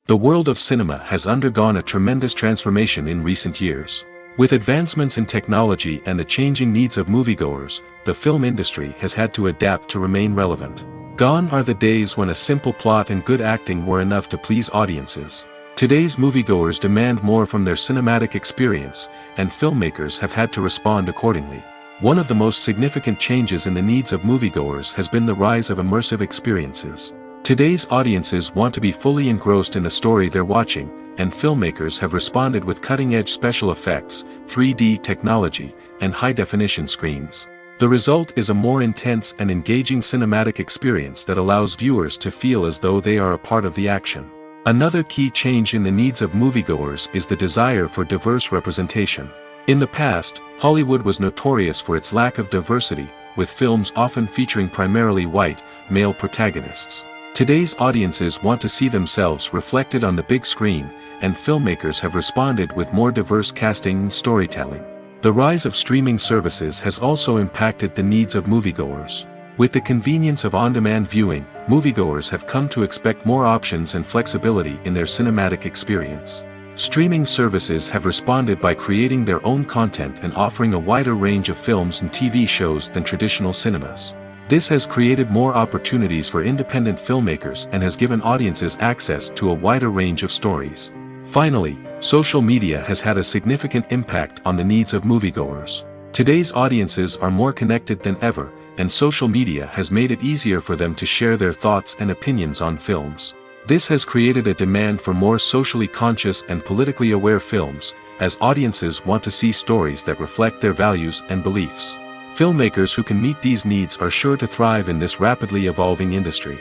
The world of cinema has undergone a tremendous transformation in recent years. With advancements in technology and the changing needs of moviegoers, the film industry has had to adapt to remain relevant. Gone are the days when a simple plot and good acting were enough to please audiences. Today's moviegoers demand more from their cinematic experience, and filmmakers have had to respond accordingly. One of the most significant changes in the needs of moviegoers has been the rise of immersive experiences. Today's audiences want to be fully engrossed in the story they're watching, and filmmakers have responded with cutting-edge special effects, 3D technology, and high-definition screens. The result is a more intense and engaging cinematic experience that allows viewers to feel as though they are a part of the action. Another key change in the needs of moviegoers is the desire for diverse representation. In the past, Hollywood was notorious for its lack of diversity, with films often featuring primarily white, male protagonists. Today's audiences want to see themselves reflected on the big screen, and filmmakers have responded with more diverse casting and storytelling. The rise of streaming services has also impacted the needs of moviegoers. With the convenience of on-demand viewing, moviegoers have come to expect more options and flexibility in their cinematic experience. Streaming services have responded by creating their own content and offering a wider range of films and TV shows than traditional cinemas. This has created more opportunities for independent filmmakers and has given audiences access to a wider range of stories. Finally, social media has had a significant impact on the needs of moviegoers. Today's audiences are more connected than ever, and social media has made it easier for them to share their thoughts and opinions on films. This has created a demand for more socially conscious and politically aware films, as audiences want to see stories that reflect their values and beliefs. Filmmakers who can meet these needs are sure to thrive in this rapidly evolving industry.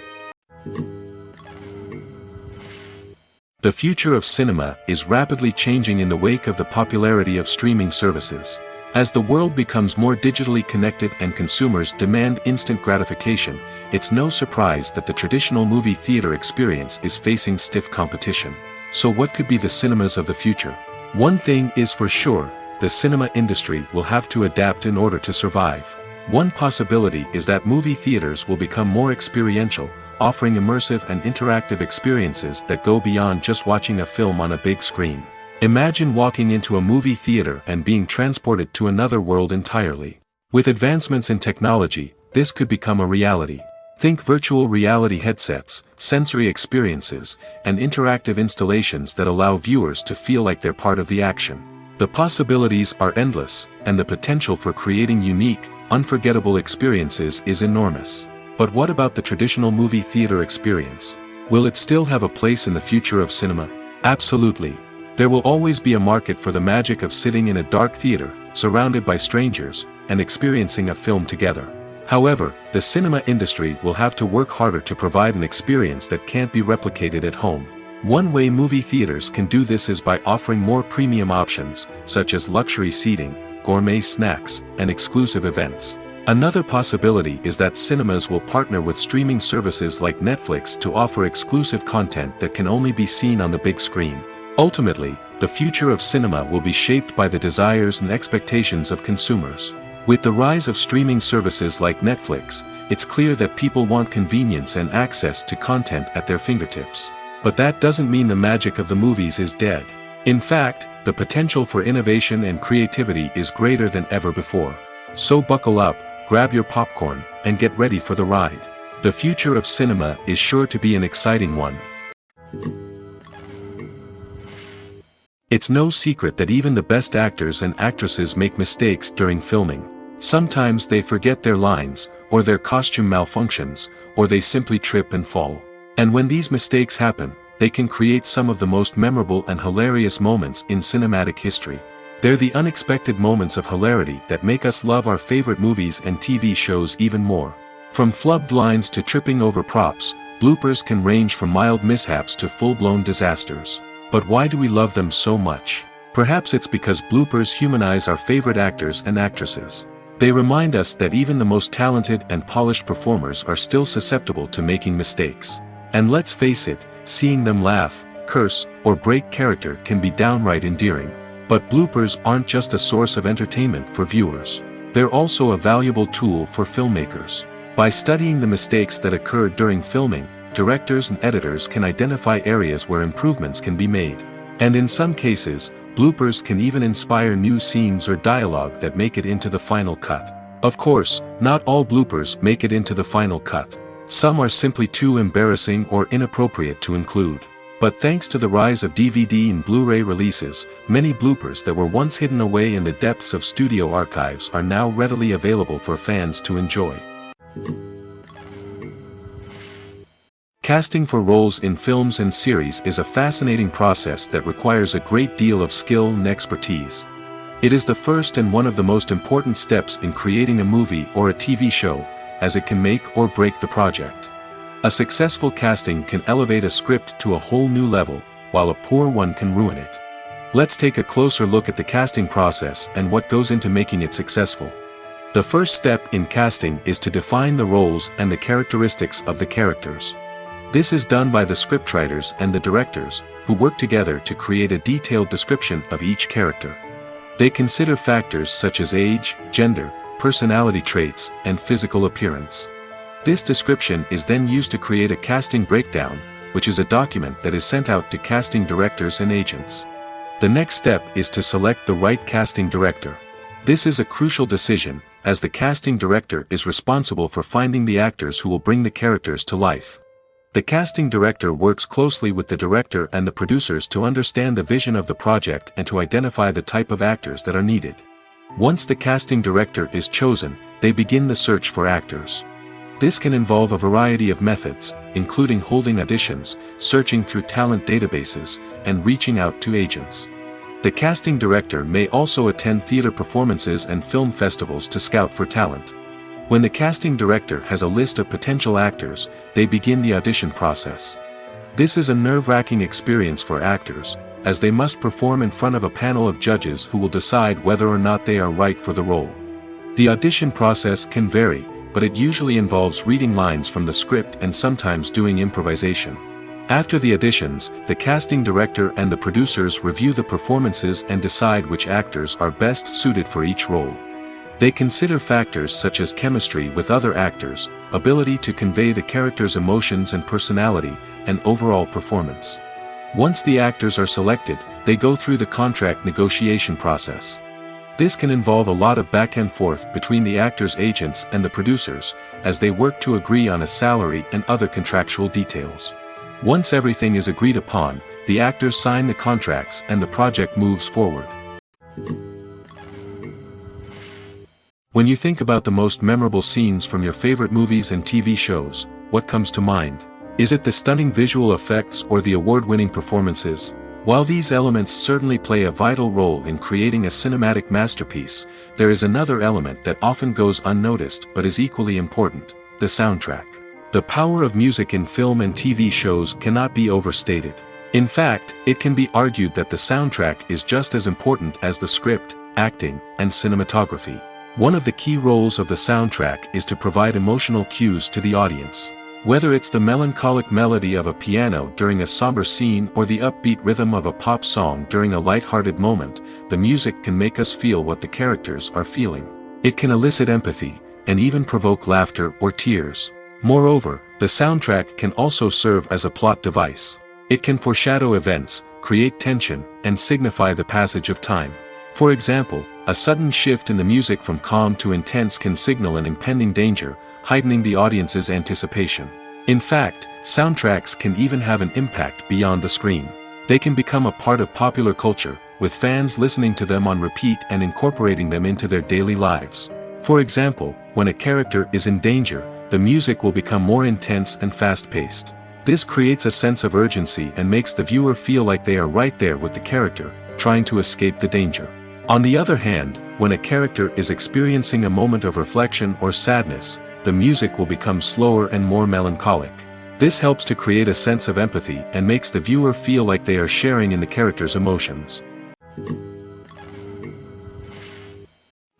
The future of cinema is rapidly changing in the wake of the popularity of streaming services. As the world becomes more digitally connected and consumers demand instant gratification, it's no surprise that the traditional movie theater experience is facing stiff competition. So what could be the cinemas of the future? One thing is for sure, the cinema industry will have to adapt in order to survive. One possibility is that movie theaters will become more experiential, offering immersive and interactive experiences that go beyond just watching a film on a big screen. Imagine walking into a movie theater and being transported to another world entirely. With advancements in technology, this could become a reality. Think virtual reality headsets, sensory experiences, and interactive installations that allow viewers to feel like they're part of the action. The possibilities are endless, and the potential for creating unique, unforgettable experiences is enormous. But what about the traditional movie theater experience? Will it still have a place in the future of cinema? Absolutely. There will always be a market for the magic of sitting in a dark theater, surrounded by strangers, and experiencing a film together. However, the cinema industry will have to work harder to provide an experience that can't be replicated at home. One way movie theaters can do this is by offering more premium options, such as luxury seating, gourmet snacks, and exclusive events. Another possibility is that cinemas will partner with streaming services like Netflix to offer exclusive content that can only be seen on the big screen. Ultimately, the future of cinema will be shaped by the desires and expectations of consumers. With the rise of streaming services like Netflix, it's clear that people want convenience and access to content at their fingertips. But that doesn't mean the magic of the movies is dead. In fact, the potential for innovation and creativity is greater than ever before. So buckle up, grab your popcorn, and get ready for the ride. The future of cinema is sure to be an exciting one. It's no secret that even the best actors and actresses make mistakes during filming. Sometimes they forget their lines, or their costume malfunctions, or they simply trip and fall. And when these mistakes happen, they can create some of the most memorable and hilarious moments in cinematic history. They're the unexpected moments of hilarity that make us love our favorite movies and TV shows even more. From flubbed lines to tripping over props, bloopers can range from mild mishaps to full-blown disasters. But why do we love them so much? Perhaps it's because bloopers humanize our favorite actors and actresses. They remind us that even the most talented and polished performers are still susceptible to making mistakes. And let's face it, seeing them laugh, curse, or break character can be downright endearing. But bloopers aren't just a source of entertainment for viewers. They're also a valuable tool for filmmakers. By studying the mistakes that occurred during filming, directors and editors can identify areas where improvements can be made. And in some cases, bloopers can even inspire new scenes or dialogue that make it into the final cut. Of course, not all bloopers make it into the final cut. Some are simply too embarrassing or inappropriate to include. But thanks to the rise of DVD and Blu-ray releases, many bloopers that were once hidden away in the depths of studio archives are now readily available for fans to enjoy. Casting for roles in films and series is a fascinating process that requires a great deal of skill and expertise. It is the first and one of the most important steps in creating a movie or a TV show, as it can make or break the project. A successful casting can elevate a script to a whole new level, while a poor one can ruin it. Let's take a closer look at the casting process and what goes into making it successful. The first step in casting is to define the roles and the characteristics of the characters. This is done by the scriptwriters and the directors, who work together to create a detailed description of each character. They consider factors such as age, gender, personality traits, and physical appearance. This description is then used to create a casting breakdown, which is a document that is sent out to casting directors and agents. The next step is to select the right casting director. This is a crucial decision, as the casting director is responsible for finding the actors who will bring the characters to life. The casting director works closely with the director and the producers to understand the vision of the project and to identify the type of actors that are needed. Once the casting director is chosen, they begin the search for actors. This can involve a variety of methods, including holding auditions, searching through talent databases, and reaching out to agents. The casting director may also attend theater performances and film festivals to scout for talent. When the casting director has a list of potential actors, they begin the audition process. This is a nerve-wracking experience for actors, as they must perform in front of a panel of judges who will decide whether or not they are right for the role. The audition process can vary, but it usually involves reading lines from the script and sometimes doing improvisation. After the auditions, the casting director and the producers review the performances and decide which actors are best suited for each role. They consider factors such as chemistry with other actors, ability to convey the character's emotions and personality, and overall performance. Once the actors are selected, they go through the contract negotiation process. This can involve a lot of back and forth between the actors' agents and the producers, as they work to agree on a salary and other contractual details. Once everything is agreed upon, the actors sign the contracts and the project moves forward. When you think about the most memorable scenes from your favorite movies and TV shows, what comes to mind? Is it the stunning visual effects or the award-winning performances? While these elements certainly play a vital role in creating a cinematic masterpiece, there is another element that often goes unnoticed but is equally important: the soundtrack. The power of music in film and TV shows cannot be overstated. In fact, it can be argued that the soundtrack is just as important as the script, acting, and cinematography. One of the key roles of the soundtrack is to provide emotional cues to the audience. Whether it's the melancholic melody of a piano during a somber scene or the upbeat rhythm of a pop song during a light-hearted moment, the music can make us feel what the characters are feeling. It can elicit empathy, and even provoke laughter or tears. Moreover, the soundtrack can also serve as a plot device. It can foreshadow events, create tension, and signify the passage of time. For example, a sudden shift in the music from calm to intense can signal an impending danger, heightening the audience's anticipation. In fact, soundtracks can even have an impact beyond the screen. They can become a part of popular culture, with fans listening to them on repeat and incorporating them into their daily lives. For example, when a character is in danger, the music will become more intense and fast-paced. This creates a sense of urgency and makes the viewer feel like they are right there with the character, trying to escape the danger. On the other hand, when a character is experiencing a moment of reflection or sadness, the music will become slower and more melancholic. This helps to create a sense of empathy and makes the viewer feel like they are sharing in the character's emotions.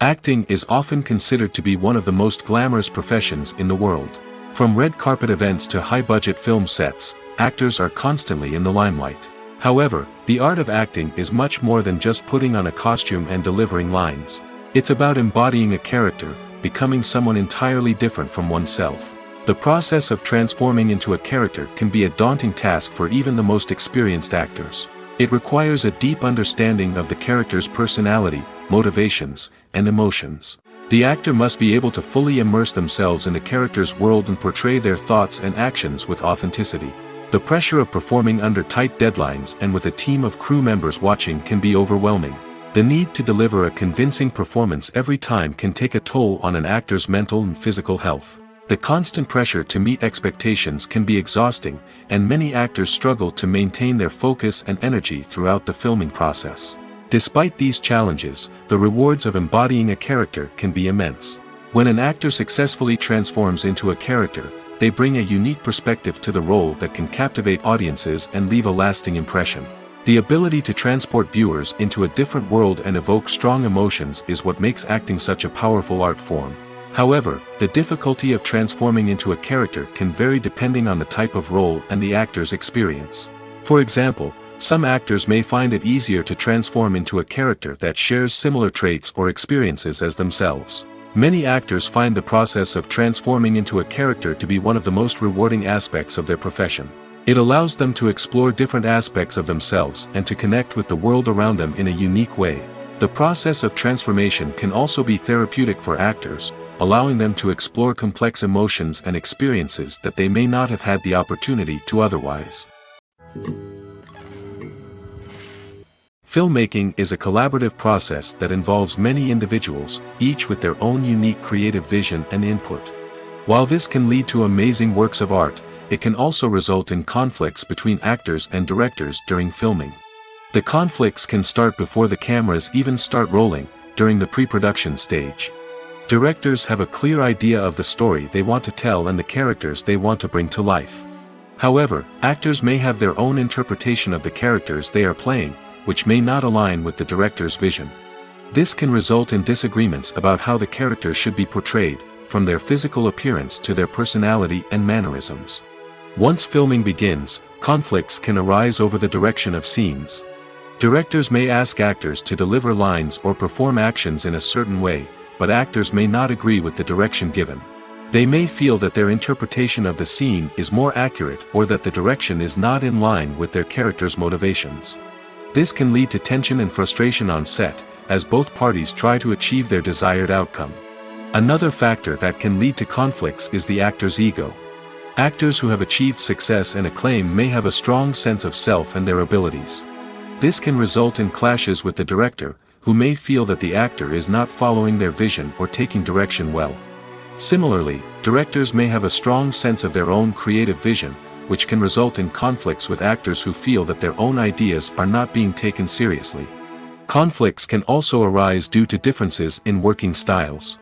Acting is often considered to be one of the most glamorous professions in the world. From red carpet events to high-budget film sets, actors are constantly in the limelight. However, the art of acting is much more than just putting on a costume and delivering lines. It's about embodying a character, becoming someone entirely different from oneself. The process of transforming into a character can be a daunting task for even the most experienced actors. It requires a deep understanding of the character's personality, motivations, and emotions. The actor must be able to fully immerse themselves in the character's world and portray their thoughts and actions with authenticity. The pressure of performing under tight deadlines and with a team of crew members watching can be overwhelming. The need to deliver a convincing performance every time can take a toll on an actor's mental and physical health. The constant pressure to meet expectations can be exhausting, and many actors struggle to maintain their focus and energy throughout the filming process. Despite these challenges, the rewards of embodying a character can be immense. When an actor successfully transforms into a character, they bring a unique perspective to the role that can captivate audiences and leave a lasting impression. The ability to transport viewers into a different world and evoke strong emotions is what makes acting such a powerful art form. However, the difficulty of transforming into a character can vary depending on the type of role and the actor's experience. For example, some actors may find it easier to transform into a character that shares similar traits or experiences as themselves. Many actors find the process of transforming into a character to be one of the most rewarding aspects of their profession. It allows them to explore different aspects of themselves and to connect with the world around them in a unique way. The process of transformation can also be therapeutic for actors, allowing them to explore complex emotions and experiences that they may not have had the opportunity to otherwise. Filmmaking is a collaborative process that involves many individuals, each with their own unique creative vision and input. While this can lead to amazing works of art, it can also result in conflicts between actors and directors during filming. The conflicts can start before the cameras even start rolling, during the pre-production stage. Directors have a clear idea of the story they want to tell and the characters they want to bring to life. However, actors may have their own interpretation of the characters they are playing, which may not align with the director's vision. This can result in disagreements about how the character should be portrayed, from their physical appearance to their personality and mannerisms. Once filming begins, conflicts can arise over the direction of scenes. Directors may ask actors to deliver lines or perform actions in a certain way, but actors may not agree with the direction given. They may feel that their interpretation of the scene is more accurate or that the direction is not in line with their character's motivations. This can lead to tension and frustration on set, as both parties try to achieve their desired outcome. Another factor that can lead to conflicts is the actor's ego. Actors who have achieved success and acclaim may have a strong sense of self and their abilities. This can result in clashes with the director, who may feel that the actor is not following their vision or taking direction well. Similarly, directors may have a strong sense of their own creative vision, which can result in conflicts with actors who feel that their own ideas are not being taken seriously. Conflicts can also arise due to differences in working styles.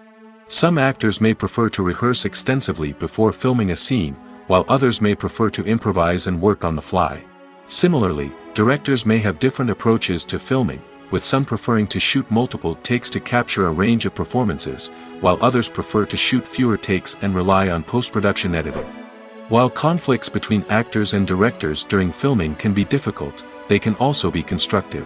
Some actors may prefer to rehearse extensively before filming a scene, while others may prefer to improvise and work on the fly. Similarly, directors may have different approaches to filming, with some preferring to shoot multiple takes to capture a range of performances, while others prefer to shoot fewer takes and rely on post-production editing. While conflicts between actors and directors during filming can be difficult, they can also be constructive.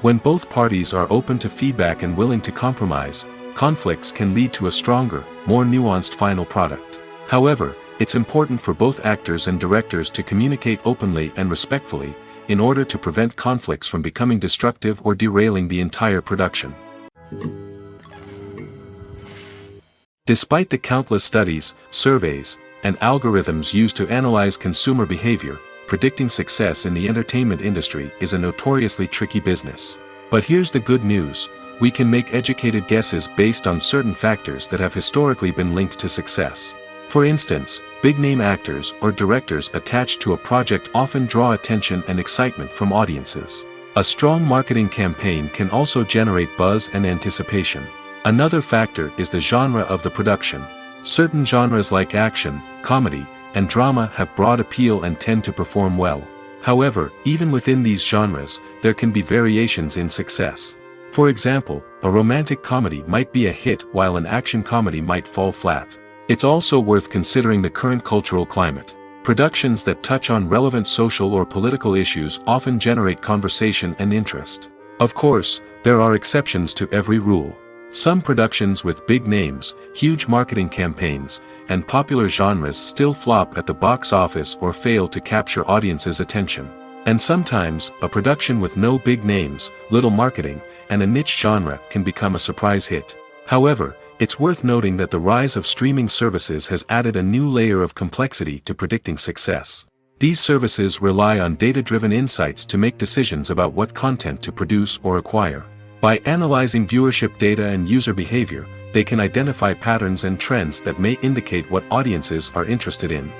When both parties are open to feedback and willing to compromise, conflicts can lead to a stronger, more nuanced final product. However, it's important for both actors and directors to communicate openly and respectfully, in order to prevent conflicts from becoming destructive or derailing the entire production. Despite the countless studies, surveys, and algorithms used to analyze consumer behavior, predicting success in the entertainment industry is a notoriously tricky business. But here's the good news: we can make educated guesses based on certain factors that have historically been linked to success. For instance, big-name actors or directors attached to a project often draw attention and excitement from audiences. A strong marketing campaign can also generate buzz and anticipation. Another factor is the genre of the production. Certain genres like action, comedy, and drama have broad appeal and tend to perform well. However, even within these genres, there can be variations in success. For example, a romantic comedy might be a hit while an action comedy might fall flat. It's also worth considering the current cultural climate. Productions that touch on relevant social or political issues often generate conversation and interest. Of course, there are exceptions to every rule. Some productions with big names, huge marketing campaigns, and popular genres still flop at the box office or fail to capture audiences' attention. And sometimes, a production with no big names, little marketing, and a niche genre can become a surprise hit. However, it's worth noting that the rise of streaming services has added a new layer of complexity to predicting success. These services rely on data-driven insights to make decisions about what content to produce or acquire. By analyzing viewership data and user behavior, they can identify patterns and trends that may indicate what audiences are interested in.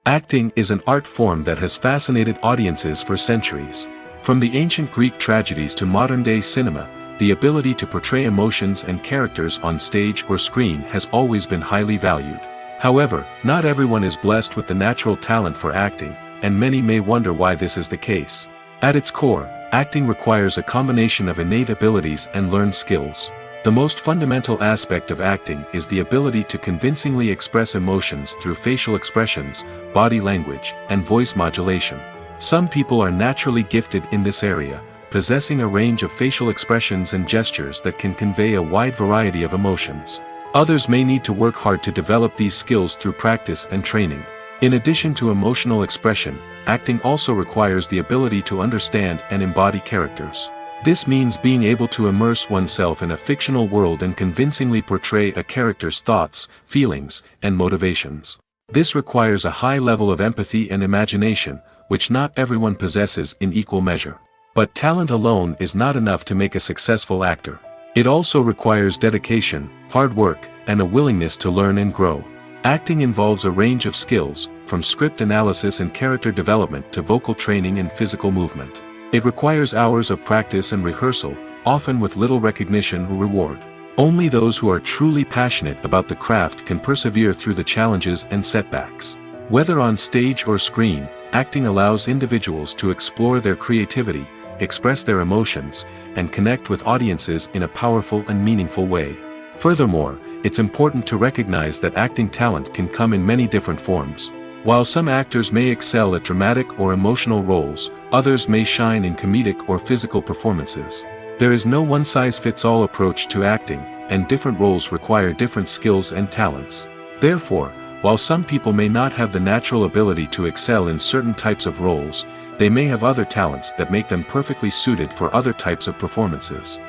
Acting is an art form that has fascinated audiences for centuries. From the ancient Greek tragedies to modern-day cinema, the ability to portray emotions and characters on stage or screen has always been highly valued. However, not everyone is blessed with the natural talent for acting, and many may wonder why this is the case. At its core, acting requires a combination of innate abilities and learned skills. The most fundamental aspect of acting is the ability to convincingly express emotions through facial expressions, body language, and voice modulation. Some people are naturally gifted in this area, possessing a range of facial expressions and gestures that can convey a wide variety of emotions. Others may need to work hard to develop these skills through practice and training. In addition to emotional expression, acting also requires the ability to understand and embody characters. This means being able to immerse oneself in a fictional world and convincingly portray a character's thoughts, feelings, and motivations. This requires a high level of empathy and imagination, which not everyone possesses in equal measure. But talent alone is not enough to make a successful actor. It also requires dedication, hard work, and a willingness to learn and grow. Acting involves a range of skills, from script analysis and character development to vocal training and physical movement. It requires hours of practice and rehearsal, often with little recognition or reward. Only those who are truly passionate about the craft can persevere through the challenges and setbacks. Whether on stage or screen, acting allows individuals to explore their creativity, express their emotions, and connect with audiences in a powerful and meaningful way. Furthermore, it's important to recognize that acting talent can come in many different forms. While some actors may excel at dramatic or emotional roles, others may shine in comedic or physical performances. There is no one-size-fits-all approach to acting, and different roles require different skills and talents. Therefore, while some people may not have the natural ability to excel in certain types of roles, they may have other talents that make them perfectly suited for other types of performances.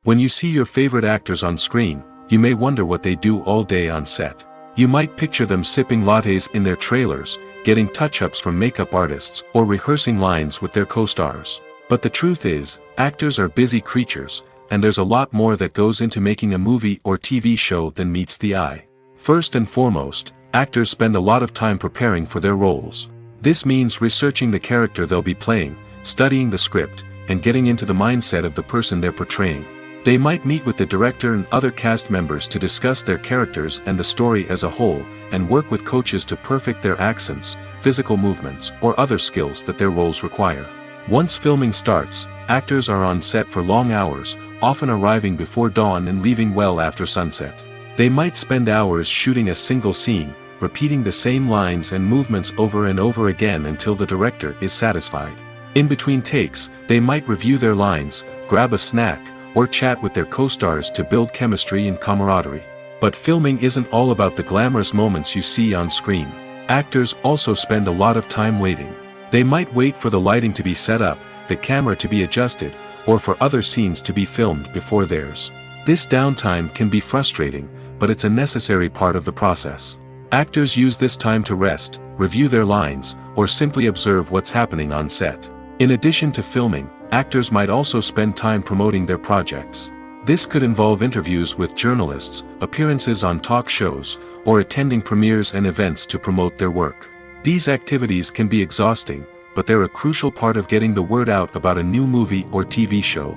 When you see your favorite actors on screen, you may wonder what they do all day on set. You might picture them sipping lattes in their trailers, getting touch-ups from makeup artists, or rehearsing lines with their co-stars. But the truth is, actors are busy creatures, and there's a lot more that goes into making a movie or TV show than meets the eye. First and foremost, actors spend a lot of time preparing for their roles. This means researching the character they'll be playing, studying the script, and getting into the mindset of the person they're portraying. They might meet with the director and other cast members to discuss their characters and the story as a whole, and work with coaches to perfect their accents, physical movements, or other skills that their roles require. Once filming starts, actors are on set for long hours, often arriving before dawn and leaving well after sunset. They might spend hours shooting a single scene, repeating the same lines and movements over and over again until the director is satisfied. In between takes, they might review their lines, grab a snack, or chat with their co-stars to build chemistry and camaraderie. But filming isn't all about the glamorous moments you see on screen. Actors also spend a lot of time waiting. They might wait for the lighting to be set up, the camera to be adjusted, or for other scenes to be filmed before theirs. This downtime can be frustrating, but it's a necessary part of the process. Actors use this time to rest, review their lines, or simply observe what's happening on set. In addition to filming, actors might also spend time promoting their projects. This could involve interviews with journalists, appearances on talk shows, or attending premieres and events to promote their work. These activities can be exhausting, but they're a crucial part of getting the word out about a new movie or TV show.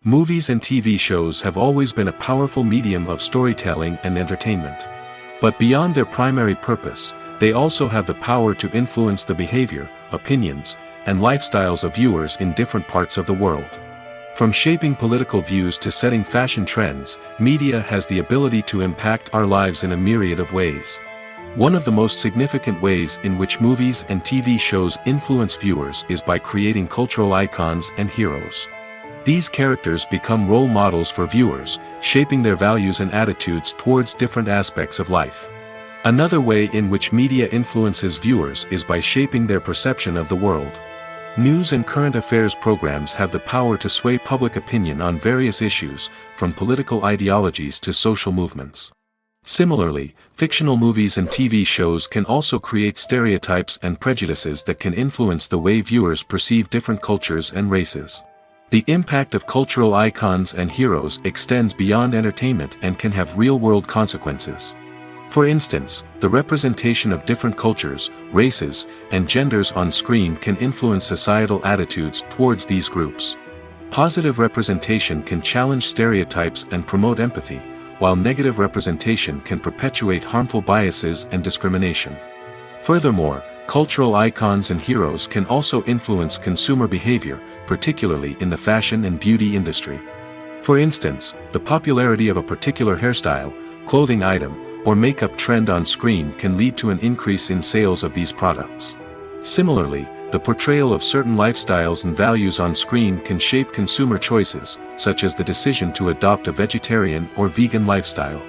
Movies and TV shows have always been a powerful medium of storytelling and entertainment. But beyond their primary purpose, they also have the power to influence the behavior, opinions, and lifestyles of viewers in different parts of the world. From shaping political views to setting fashion trends, media has the ability to impact our lives in a myriad of ways. One of the most significant ways in which movies and TV shows influence viewers is by creating cultural icons and heroes. These characters become role models for viewers, shaping their values and attitudes towards different aspects of life. Another way in which media influences viewers is by shaping their perception of the world. News and current affairs programs have the power to sway public opinion on various issues, from political ideologies to social movements. Similarly, fictional movies and TV shows can also create stereotypes and prejudices that can influence the way viewers perceive different cultures and races. The impact of cultural icons and heroes extends beyond entertainment and can have real-world consequences. For instance, the representation of different cultures, races, and genders on screen can influence societal attitudes towards these groups. Positive representation can challenge stereotypes and promote empathy, while negative representation can perpetuate harmful biases and discrimination. Furthermore, cultural icons and heroes can also influence consumer behavior, particularly in the fashion and beauty industry. For instance, the popularity of a particular hairstyle, clothing item, or makeup trend on screen can lead to an increase in sales of these products. Similarly, the portrayal of certain lifestyles and values on screen can shape consumer choices, such as the decision to adopt a vegetarian or vegan lifestyle.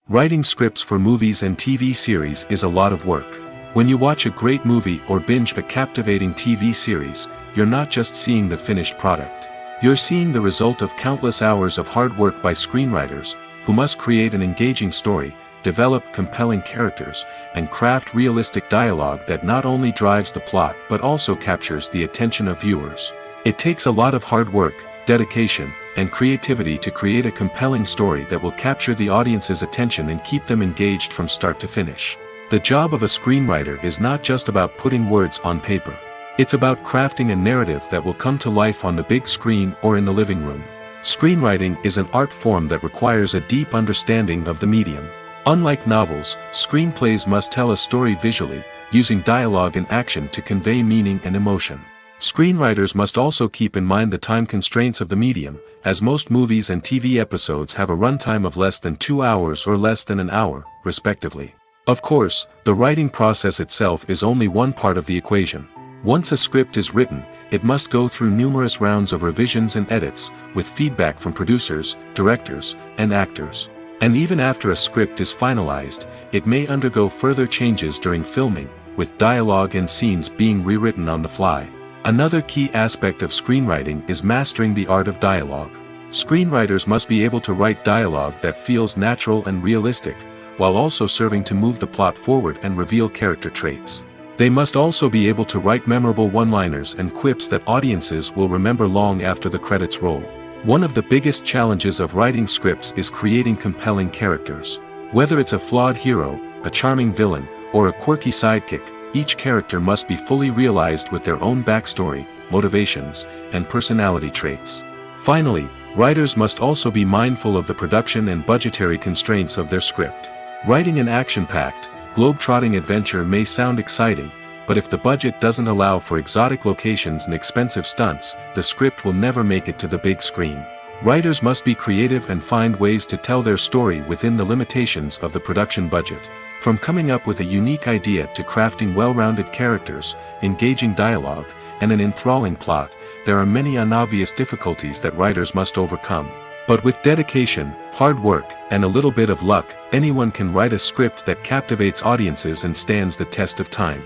Writing scripts for movies and TV series is a lot of work. When you watch a great movie or binge a captivating TV series, you're not just seeing the finished product. You're seeing the result of countless hours of hard work by screenwriters, who must create an engaging story, develop compelling characters, and craft realistic dialogue that not only drives the plot but also captures the attention of viewers. It takes a lot of hard work, dedication, and creativity to create a compelling story that will capture the audience's attention and keep them engaged from start to finish. The job of a screenwriter is not just about putting words on paper. It's about crafting a narrative that will come to life on the big screen or in the living room. Screenwriting is an art form that requires a deep understanding of the medium. Unlike novels, screenplays must tell a story visually, using dialogue and action to convey meaning and emotion. Screenwriters must also keep in mind the time constraints of the medium, as most movies and TV episodes have a runtime of less than 2 hours or less than an hour, respectively. Of course, the writing process itself is only one part of the equation. Once a script is written, it must go through numerous rounds of revisions and edits, with feedback from producers, directors, and actors. And even after a script is finalized, it may undergo further changes during filming, with dialogue and scenes being rewritten on the fly. Another key aspect of screenwriting is mastering the art of dialogue. Screenwriters must be able to write dialogue that feels natural and realistic, while also serving to move the plot forward and reveal character traits. They must also be able to write memorable one-liners and quips that audiences will remember long after the credits roll. One of the biggest challenges of writing scripts is creating compelling characters. Whether it's a flawed hero, a charming villain, or a quirky sidekick, each character must be fully realized with their own backstory, motivations, and personality traits. Finally, writers must also be mindful of the production and budgetary constraints of their script. Writing an action-packed, globe-trotting adventure may sound exciting, but if the budget doesn't allow for exotic locations and expensive stunts, the script will never make it to the big screen. Writers must be creative and find ways to tell their story within the limitations of the production budget. From coming up with a unique idea to crafting well-rounded characters, engaging dialogue, and an enthralling plot, there are many unobvious difficulties that writers must overcome. But with dedication, hard work, and a little bit of luck, anyone can write a script that captivates audiences and stands the test of time.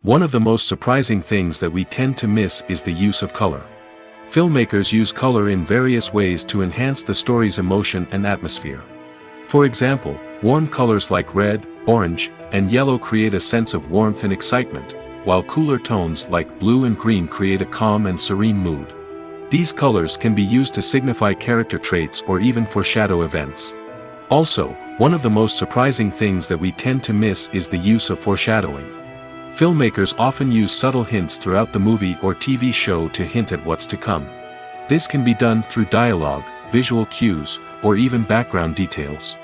One of the most surprising things that we tend to miss is the use of color. Filmmakers use color in various ways to enhance the story's emotion and atmosphere. For example, warm colors like red, orange, and yellow create a sense of warmth and excitement, while cooler tones like blue and green create a calm and serene mood. These colors can be used to signify character traits or even foreshadow events. Also, one of the most surprising things that we tend to miss is the use of foreshadowing. Filmmakers often use subtle hints throughout the movie or TV show to hint at what's to come. This can be done through dialogue, visual cues, or even background details.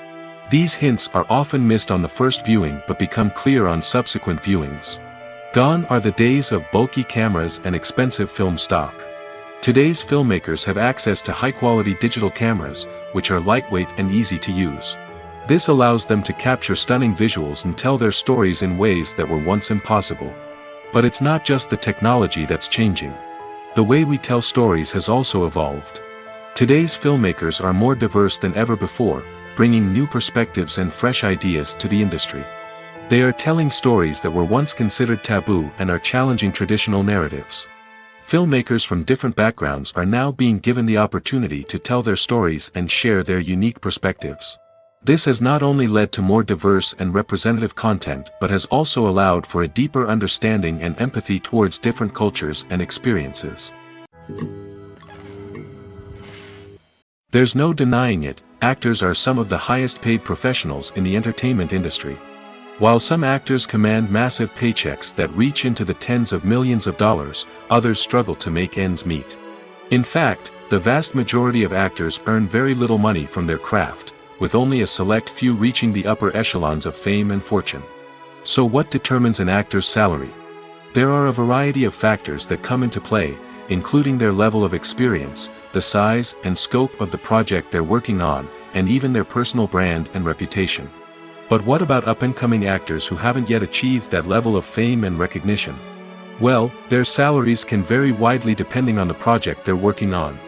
These hints are often missed on the first viewing but become clear on subsequent viewings. Gone are the days of bulky cameras and expensive film stock. Today's filmmakers have access to high-quality digital cameras, which are lightweight and easy to use. This allows them to capture stunning visuals and tell their stories in ways that were once impossible. But it's not just the technology that's changing. The way we tell stories has also evolved. Today's filmmakers are more diverse than ever before, bringing new perspectives and fresh ideas to the industry. They are telling stories that were once considered taboo and are challenging traditional narratives. Filmmakers from different backgrounds are now being given the opportunity to tell their stories and share their unique perspectives. This has not only led to more diverse and representative content but has also allowed for a deeper understanding and empathy towards different cultures and experiences. There's no denying it, actors are some of the highest paid professionals in the entertainment industry. While some actors command massive paychecks that reach into the tens of millions of dollars, others struggle to make ends meet. In fact, the vast majority of actors earn very little money from their craft, with only a select few reaching the upper echelons of fame and fortune. So what determines an actor's salary? There are a variety of factors that come into play, including their level of experience, the size and scope of the project they're working on, and even their personal brand and reputation. But what about up-and-coming actors who haven't yet achieved that level of fame and recognition? Well, their salaries can vary widely depending on the project they're working on.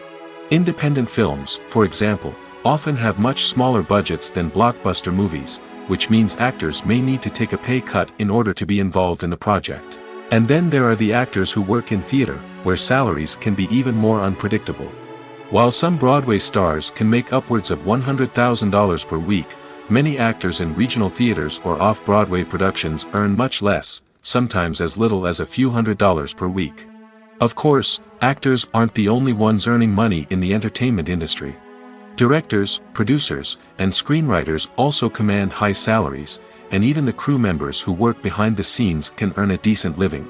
Independent films, for example, often have much smaller budgets than blockbuster movies, which means actors may need to take a pay cut in order to be involved in the project. And then there are the actors who work in theater, where salaries can be even more unpredictable. While some Broadway stars can make upwards of $100,000 per week, many actors in regional theaters or off-Broadway productions earn much less, sometimes as little as a few $100s per week. Of course, actors aren't the only ones earning money in the entertainment industry. Directors, producers, and screenwriters also command high salaries, and even the crew members who work behind the scenes can earn a decent living.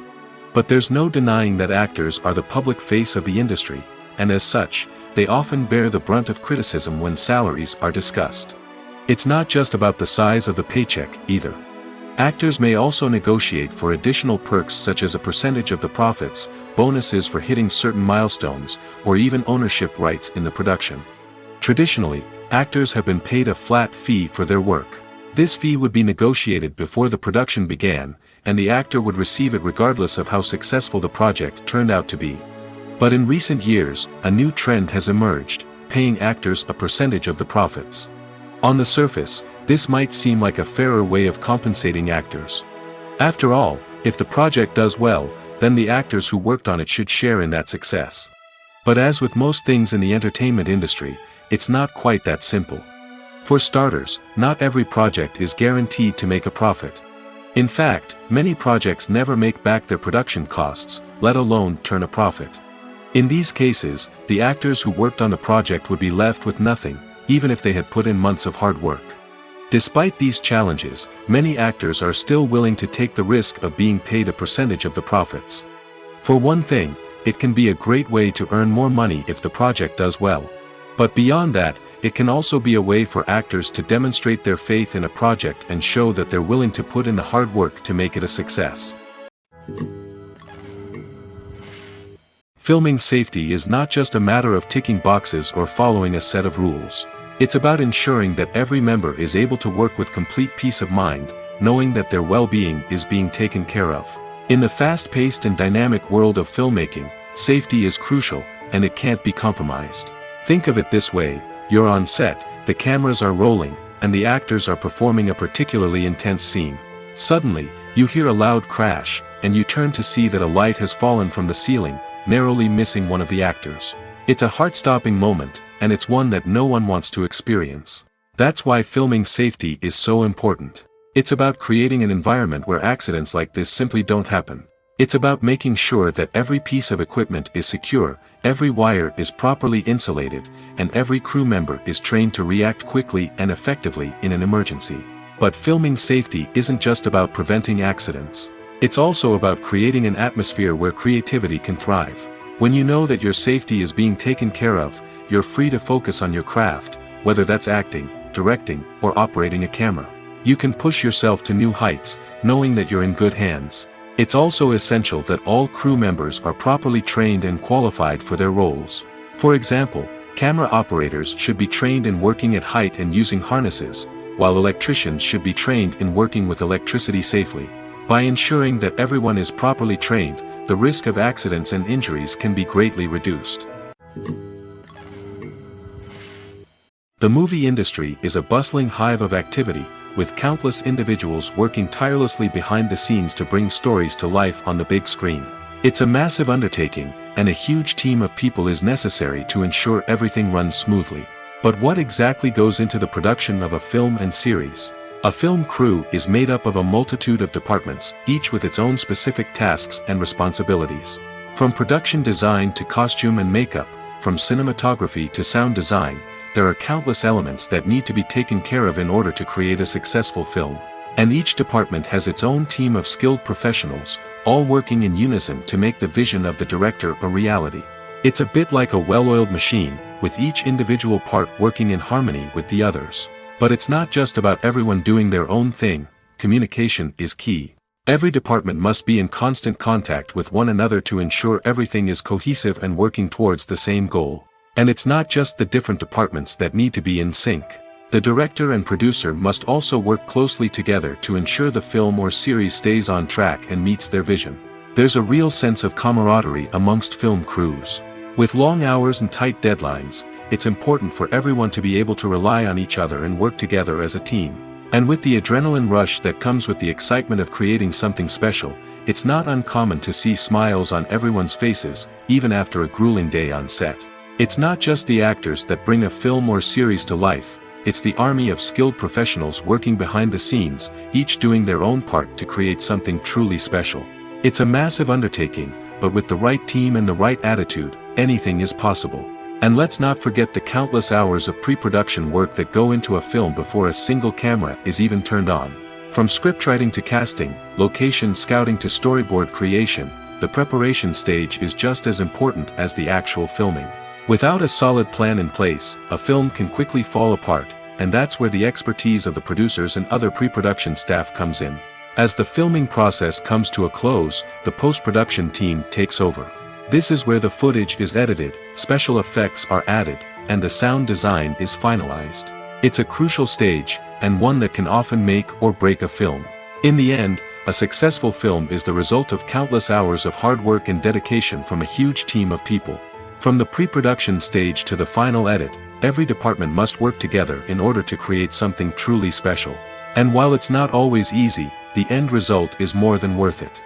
But there's no denying that actors are the public face of the industry, and as such, they often bear the brunt of criticism when salaries are discussed. It's not just about the size of the paycheck, either. Actors may also negotiate for additional perks such as a percentage of the profits, bonuses for hitting certain milestones, or even ownership rights in the production. Traditionally, actors have been paid a flat fee for their work. This fee would be negotiated before the production began, and the actor would receive it regardless of how successful the project turned out to be. But in recent years, a new trend has emerged, paying actors a percentage of the profits. On the surface, this might seem like a fairer way of compensating actors. After all, if the project does well, then the actors who worked on it should share in that success. But as with most things in the entertainment industry, it's not quite that simple. For starters, not every project is guaranteed to make a profit. In fact, many projects never make back their production costs, let alone turn a profit. In these cases, the actors who worked on the project would be left with nothing, even if they had put in months of hard work. Despite these challenges, many actors are still willing to take the risk of being paid a percentage of the profits. For one thing, it can be a great way to earn more money if the project does well. But beyond that, it can also be a way for actors to demonstrate their faith in a project and show that they're willing to put in the hard work to make it a success. Filming safety is not just a matter of ticking boxes or following a set of rules. It's about ensuring that every member is able to work with complete peace of mind, knowing that their well-being is being taken care of. In the fast-paced and dynamic world of filmmaking, safety is crucial, and it can't be compromised. Think of it this way: you're on set, the cameras are rolling, and the actors are performing a particularly intense scene. Suddenly, you hear a loud crash, and you turn to see that a light has fallen from the ceiling, narrowly missing one of the actors. It's a heart-stopping moment, and it's one that no one wants to experience. That's why filming safety is so important. It's about creating an environment where accidents like this simply don't happen. It's about making sure that every piece of equipment is secure, every wire is properly insulated, and every crew member is trained to react quickly and effectively in an emergency. But filming safety isn't just about preventing accidents. It's also about creating an atmosphere where creativity can thrive. When you know that your safety is being taken care of, you're free to focus on your craft, whether that's acting, directing, or operating a camera. You can push yourself to new heights, knowing that you're in good hands. It's also essential that all crew members are properly trained and qualified for their roles. For example, camera operators should be trained in working at height and using harnesses, while electricians should be trained in working with electricity safely. By ensuring that everyone is properly trained, the risk of accidents and injuries can be greatly reduced. The movie industry is a bustling hive of activity, with countless individuals working tirelessly behind the scenes to bring stories to life on the big screen. It's a massive undertaking, and a huge team of people is necessary to ensure everything runs smoothly. But what exactly goes into the production of a film and series? A film crew is made up of a multitude of departments, each with its own specific tasks and responsibilities. From production design to costume and makeup, from cinematography to sound design, there are countless elements that need to be taken care of in order to create a successful film. And each department has its own team of skilled professionals, all working in unison to make the vision of the director a reality. It's a bit like a well-oiled machine, with each individual part working in harmony with the others. But it's not just about everyone doing their own thing. Communication is key. Every department must be in constant contact with one another to ensure everything is cohesive and working towards the same goal. And it's not just the different departments that need to be in sync. The director and producer must also work closely together to ensure the film or series stays on track and meets their vision. There's a real sense of camaraderie amongst film crews. With long hours and tight deadlines, it's important for everyone to be able to rely on each other and work together as a team. And with the adrenaline rush that comes with the excitement of creating something special, it's not uncommon to see smiles on everyone's faces, even after a grueling day on set. It's not just the actors that bring a film or series to life, it's the army of skilled professionals working behind the scenes, each doing their own part to create something truly special. It's a massive undertaking, but with the right team and the right attitude, anything is possible. And let's not forget the countless hours of pre-production work that go into a film before a single camera is even turned on. From scriptwriting to casting, location scouting to storyboard creation, the preparation stage is just as important as the actual filming. Without a solid plan in place, a film can quickly fall apart, and that's where the expertise of the producers and other pre-production staff comes in. As the filming process comes to a close, the post-production team takes over. This is where the footage is edited, special effects are added, and the sound design is finalized. It's a crucial stage, and one that can often make or break a film. In the end, a successful film is the result of countless hours of hard work and dedication from a huge team of people. From the pre-production stage to the final edit, every department must work together in order to create something truly special. And while it's not always easy, the end result is more than worth it.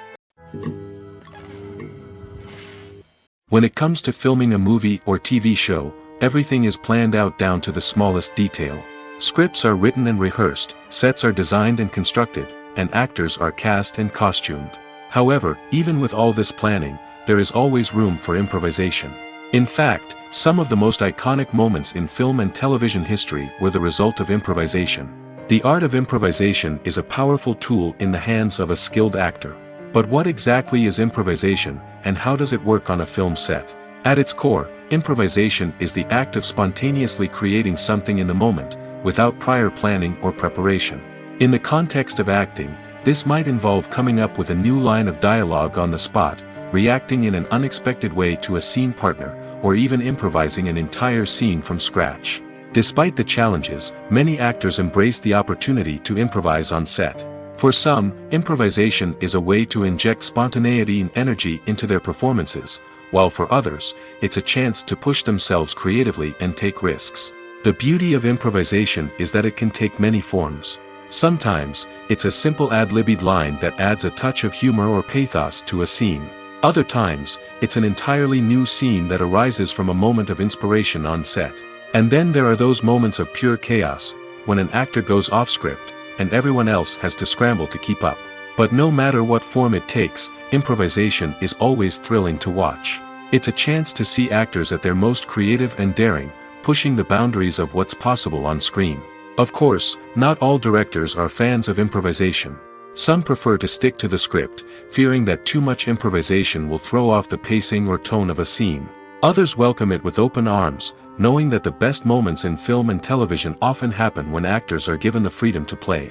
When it comes to filming a movie or TV show, everything is planned out down to the smallest detail. Scripts are written and rehearsed, sets are designed and constructed, and actors are cast and costumed. However, even with all this planning, there is always room for improvisation. In fact, some of the most iconic moments in film and television history were the result of improvisation. The art of improvisation is a powerful tool in the hands of a skilled actor. But what exactly is improvisation, and how does it work on a film set? At its core, improvisation is the act of spontaneously creating something in the moment, without prior planning or preparation. In the context of acting, this might involve coming up with a new line of dialogue on the spot, reacting in an unexpected way to a scene partner, or even improvising an entire scene from scratch. Despite the challenges, many actors embrace the opportunity to improvise on set. For some, improvisation is a way to inject spontaneity and energy into their performances, while for others, it's a chance to push themselves creatively and take risks. The beauty of improvisation is that it can take many forms. Sometimes, it's a simple ad-libbed line that adds a touch of humor or pathos to a scene. Other times, it's an entirely new scene that arises from a moment of inspiration on set. And then there are those moments of pure chaos, when an actor goes off script, and everyone else has to scramble to keep up. But no matter what form it takes, improvisation is always thrilling to watch. It's a chance to see actors at their most creative and daring, pushing the boundaries of what's possible on screen. Of course, not all directors are fans of improvisation. Some prefer to stick to the script, fearing that too much improvisation will throw off the pacing or tone of a scene. Others welcome it with open arms, knowing that the best moments in film and television often happen when actors are given the freedom to play.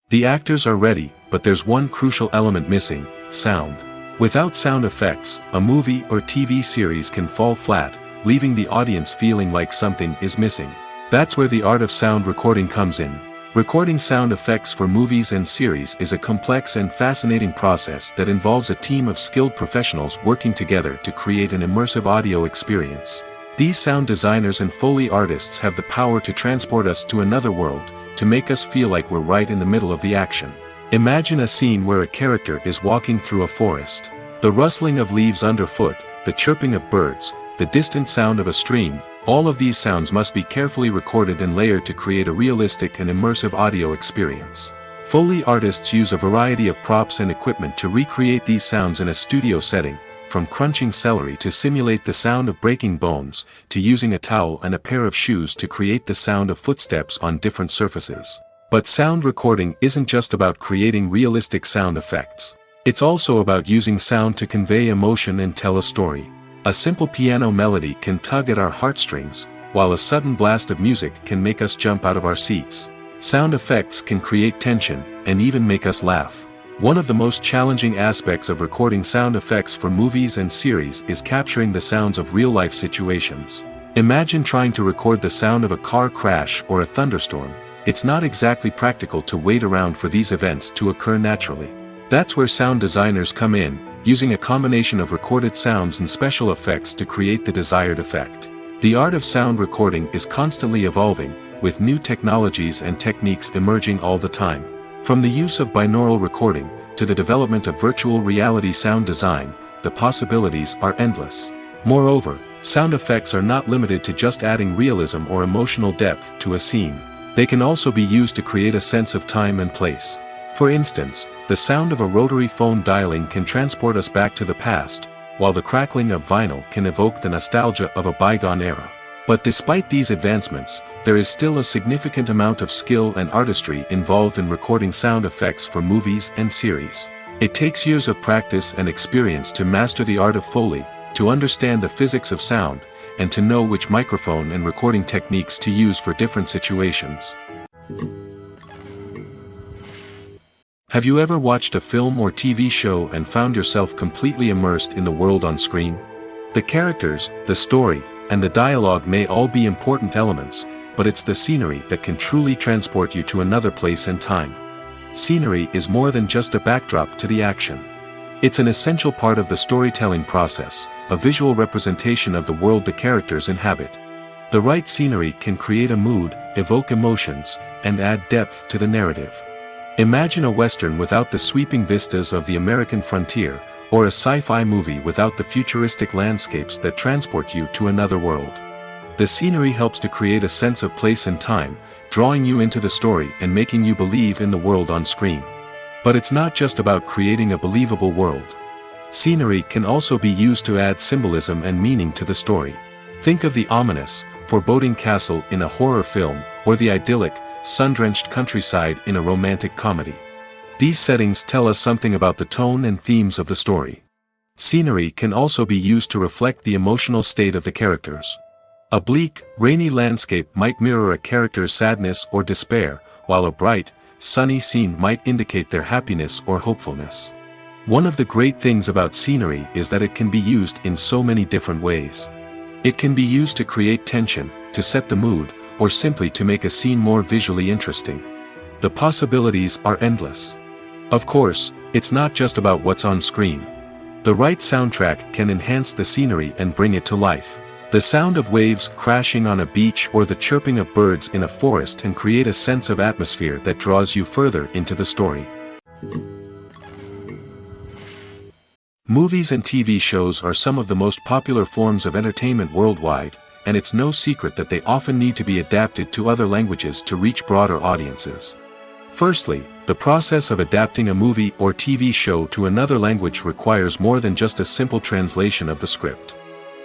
The actors are ready, but there's one crucial element missing: sound. Without sound effects, a movie or TV series can fall flat, leaving the audience feeling like something is missing. That's where the art of sound recording comes in. Recording sound effects for movies and series is a complex and fascinating process that involves a team of skilled professionals working together to create an immersive audio experience. These sound designers and Foley artists have the power to transport us to another world, to make us feel like we're right in the middle of the action. Imagine a scene where a character is walking through a forest. The rustling of leaves underfoot, the chirping of birds, the distant sound of a stream, all of these sounds must be carefully recorded and layered to create a realistic and immersive audio experience. Foley artists use a variety of props and equipment to recreate these sounds in a studio setting, from crunching celery to simulate the sound of breaking bones, to using a towel and a pair of shoes to create the sound of footsteps on different surfaces. But sound recording isn't just about creating realistic sound effects. It's also about using sound to convey emotion and tell a story. A simple piano melody can tug at our heartstrings, while a sudden blast of music can make us jump out of our seats. Sound effects can create tension, and even make us laugh. One of the most challenging aspects of recording sound effects for movies and series is capturing the sounds of real-life situations. Imagine trying to record the sound of a car crash or a thunderstorm. It's not exactly practical to wait around for these events to occur naturally. That's where sound designers come in, using a combination of recorded sounds and special effects to create the desired effect. The art of sound recording is constantly evolving, with new technologies and techniques emerging all the time. From the use of binaural recording, to the development of virtual reality sound design, the possibilities are endless. Moreover, sound effects are not limited to just adding realism or emotional depth to a scene. They can also be used to create a sense of time and place. For instance, the sound of a rotary phone dialing can transport us back to the past, while the crackling of vinyl can evoke the nostalgia of a bygone era. But despite these advancements, there is still a significant amount of skill and artistry involved in recording sound effects for movies and series. It takes years of practice and experience to master the art of Foley, to understand the physics of sound, and to know which microphone and recording techniques to use for different situations. Have you ever watched a film or TV show and found yourself completely immersed in the world on screen? The characters, the story, and the dialogue may all be important elements, but it's the scenery that can truly transport you to another place and time. Scenery is more than just a backdrop to the action. It's an essential part of the storytelling process, a visual representation of the world the characters inhabit. The right scenery can create a mood, evoke emotions, and add depth to the narrative. Imagine a Western without the sweeping vistas of the American frontier, or a sci-fi movie without the futuristic landscapes that transport you to another world. The scenery helps to create a sense of place and time, drawing you into the story and making you believe in the world on screen. But it's not just about creating a believable world. Scenery can also be used to add symbolism and meaning to the story. Think of the ominous, foreboding castle in a horror film, or the idyllic, sun-drenched countryside in a romantic comedy. These settings tell us something about the tone and themes of the story. Scenery can also be used to reflect the emotional state of the characters. A bleak, rainy landscape might mirror a character's sadness or despair, while a bright, sunny scene might indicate their happiness or hopefulness. One of the great things about scenery is that it can be used in so many different ways. It can be used to create tension, to set the mood, or simply to make a scene more visually interesting. The possibilities are endless. Of course, it's not just about what's on screen. The right soundtrack can enhance the scenery and bring it to life. The sound of waves crashing on a beach or the chirping of birds in a forest can create a sense of atmosphere that draws you further into the story. Movies and TV shows are some of the most popular forms of entertainment worldwide, and it's no secret that they often need to be adapted to other languages to reach broader audiences. Firstly, the process of adapting a movie or TV show to another language requires more than just a simple translation of the script.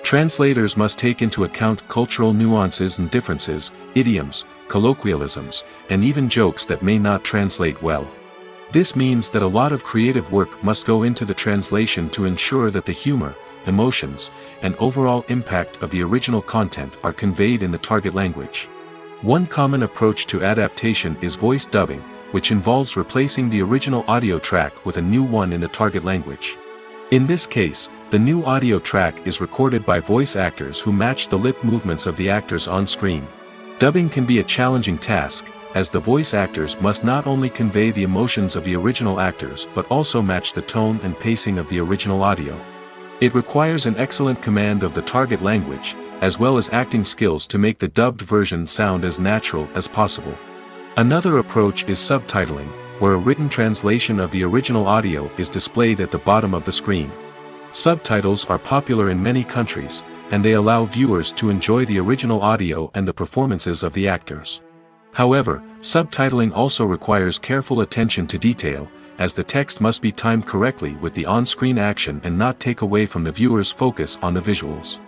Translators must take into account cultural nuances and differences, idioms, colloquialisms, and even jokes that may not translate well. This means that a lot of creative work must go into the translation to ensure that the humor, emotions, and overall impact of the original content are conveyed in the target language. One common approach to adaptation is voice dubbing, which involves replacing the original audio track with a new one in the target language. In this case, the new audio track is recorded by voice actors who match the lip movements of the actors on screen. Dubbing can be a challenging task, as the voice actors must not only convey the emotions of the original actors but also match the tone and pacing of the original audio. It requires an excellent command of the target language, as well as acting skills to make the dubbed version sound as natural as possible. Another approach is subtitling, where a written translation of the original audio is displayed at the bottom of the screen. Subtitles are popular in many countries, and they allow viewers to enjoy the original audio and the performances of the actors. However, subtitling also requires careful attention to detail, as the text must be timed correctly with the on-screen action and not take away from the viewer's focus on the visuals.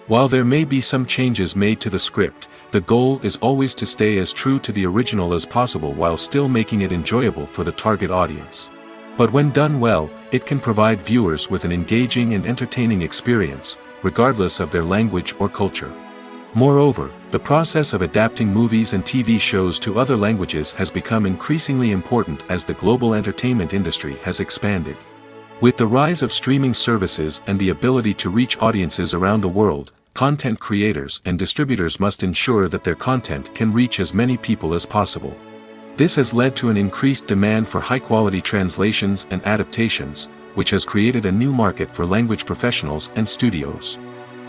While there may be some changes made to the script, the goal is always to stay as true to the original as possible while still making it enjoyable for the target audience. But when done well, it can provide viewers with an engaging and entertaining experience, regardless of their language or culture. Moreover, the process of adapting movies and TV shows to other languages has become increasingly important as the global entertainment industry has expanded. With the rise of streaming services and the ability to reach audiences around the world, content creators and distributors must ensure that their content can reach as many people as possible. This has led to an increased demand for high-quality translations and adaptations, which has created a new market for language professionals and studios.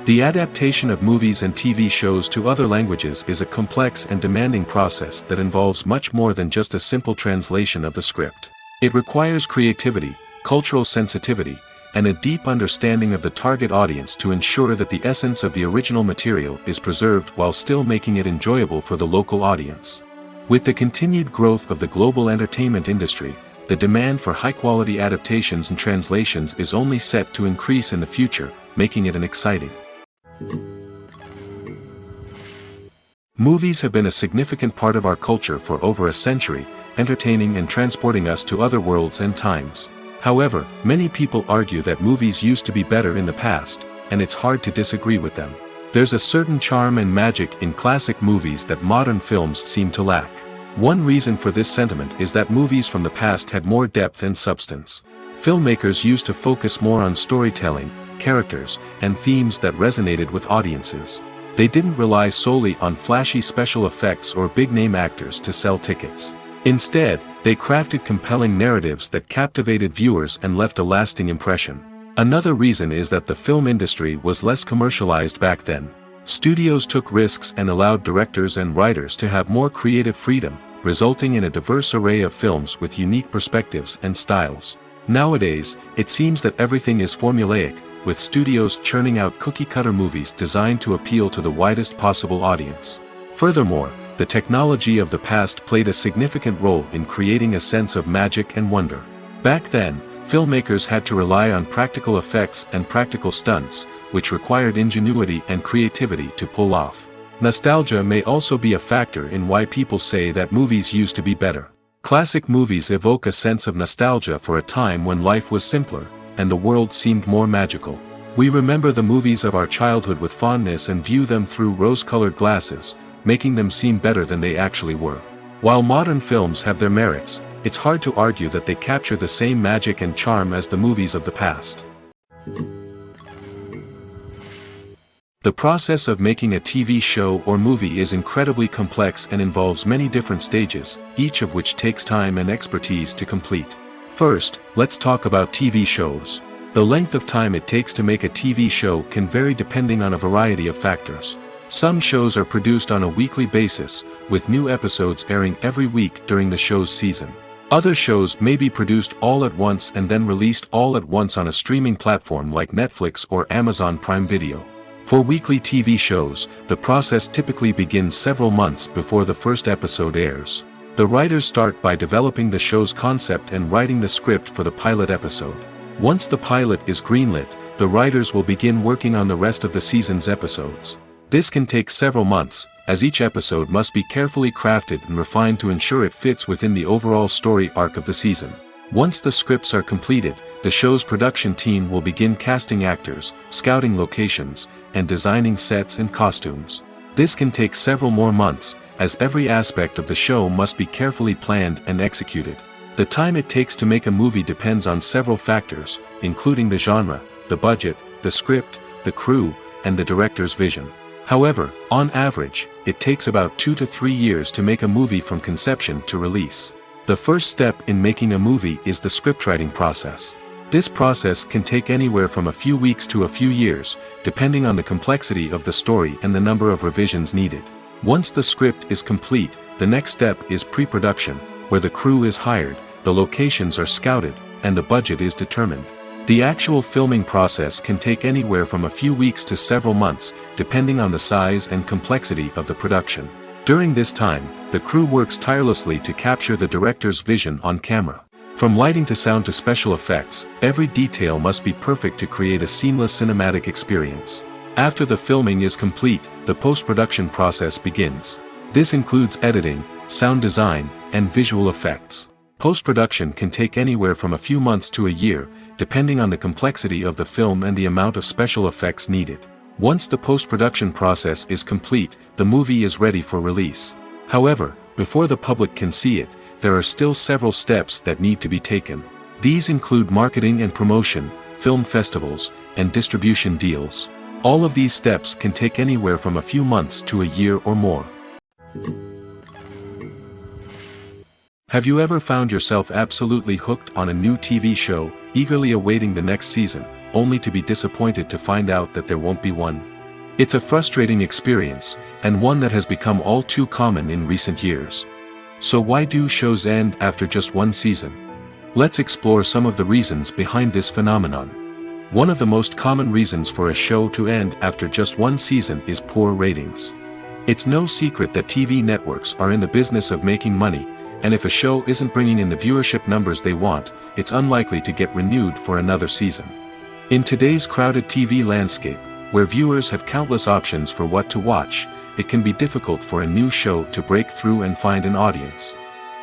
The adaptation of movies and TV shows to other languages is a complex and demanding process that involves much more than just a simple translation of the script. It requires creativity, cultural sensitivity, and a deep understanding of the target audience to ensure that the essence of the original material is preserved while still making it enjoyable for the local audience. With the continued growth of the global entertainment industry, the demand for high-quality adaptations and translations is only set to increase in the future, making it an exciting. Movies have been a significant part of our culture for over a century, entertaining and transporting us to other worlds and times. However, many people argue that movies used to be better in the past, and it's hard to disagree with them. There's a certain charm and magic in classic movies that modern films seem to lack. One reason for this sentiment is that movies from the past had more depth and substance. Filmmakers used to focus more on storytelling, characters, and themes that resonated with audiences. They didn't rely solely on flashy special effects or big-name actors to sell tickets. Instead, they crafted compelling narratives that captivated viewers and left a lasting impression. Another reason is that the film industry was less commercialized back then. Studios took risks and allowed directors and writers to have more creative freedom, resulting in a diverse array of films with unique perspectives and styles. Nowadays, it seems that everything is formulaic, with studios churning out cookie-cutter movies designed to appeal to the widest possible audience. Furthermore, the technology of the past played a significant role in creating a sense of magic and wonder. Back then, filmmakers had to rely on practical effects and practical stunts, which required ingenuity and creativity to pull off. Nostalgia may also be a factor in why people say that movies used to be better. Classic movies evoke a sense of nostalgia for a time when life was simpler, and the world seemed more magical. We remember the movies of our childhood with fondness and view them through rose-colored glasses, making them seem better than they actually were. While modern films have their merits, it's hard to argue that they capture the same magic and charm as the movies of the past. The process of making a TV show or movie is incredibly complex and involves many different stages, each of which takes time and expertise to complete. First, let's talk about TV shows. The length of time it takes to make a TV show can vary depending on a variety of factors. Some shows are produced on a weekly basis, with new episodes airing every week during the show's season. Other shows may be produced all at once and then released all at once on a streaming platform like Netflix or Amazon Prime Video. For weekly TV shows, the process typically begins several months before the first episode airs. The writers start by developing the show's concept and writing the script for the pilot episode. Once the pilot is greenlit, the writers will begin working on the rest of the season's episodes. This can take several months, as each episode must be carefully crafted and refined to ensure it fits within the overall story arc of the season. Once the scripts are completed, the show's production team will begin casting actors, scouting locations, and designing sets and costumes. This can take several more months, as every aspect of the show must be carefully planned and executed. The time it takes to make a movie depends on several factors, including the genre, the budget, the script, the crew, and the director's vision. However, on average, it takes about 2 to 3 years to make a movie from conception to release. The first step in making a movie is the scriptwriting process. This process can take anywhere from a few weeks to a few years, depending on the complexity of the story and the number of revisions needed. Once the script is complete, the next step is pre-production, where the crew is hired, the locations are scouted, and the budget is determined. The actual filming process can take anywhere from a few weeks to several months, depending on the size and complexity of the production. During this time, the crew works tirelessly to capture the director's vision on camera. From lighting to sound to special effects, every detail must be perfect to create a seamless cinematic experience. After the filming is complete, the post-production process begins. This includes editing, sound design, and visual effects. Post-production can take anywhere from a few months to a year, depending on the complexity of the film and the amount of special effects needed. Once the post-production process is complete, the movie is ready for release. However, before the public can see it, there are still several steps that need to be taken. These include marketing and promotion, film festivals, and distribution deals. All of these steps can take anywhere from a few months to a year or more. Have you ever found yourself absolutely hooked on a new TV show, eagerly awaiting the next season, only to be disappointed to find out that there won't be one? It's a frustrating experience, and one that has become all too common in recent years. So why do shows end after just one season? Let's explore some of the reasons behind this phenomenon. One of the most common reasons for a show to end after just one season is poor ratings. It's no secret that TV networks are in the business of making money, and if a show isn't bringing in the viewership numbers they want, it's unlikely to get renewed for another season. In today's crowded TV landscape, where viewers have countless options for what to watch, it can be difficult for a new show to break through and find an audience.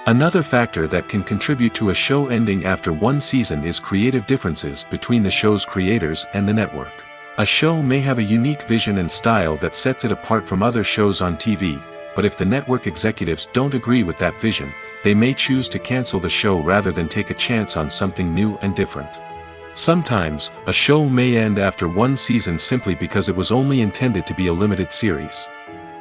Another factor that can contribute to a show ending after one season is creative differences between the show's creators and the network. A show may have a unique vision and style that sets it apart from other shows on TV, but if the network executives don't agree with that vision, they may choose to cancel the show rather than take a chance on something new and different. Sometimes, a show may end after one season simply because it was only intended to be a limited series.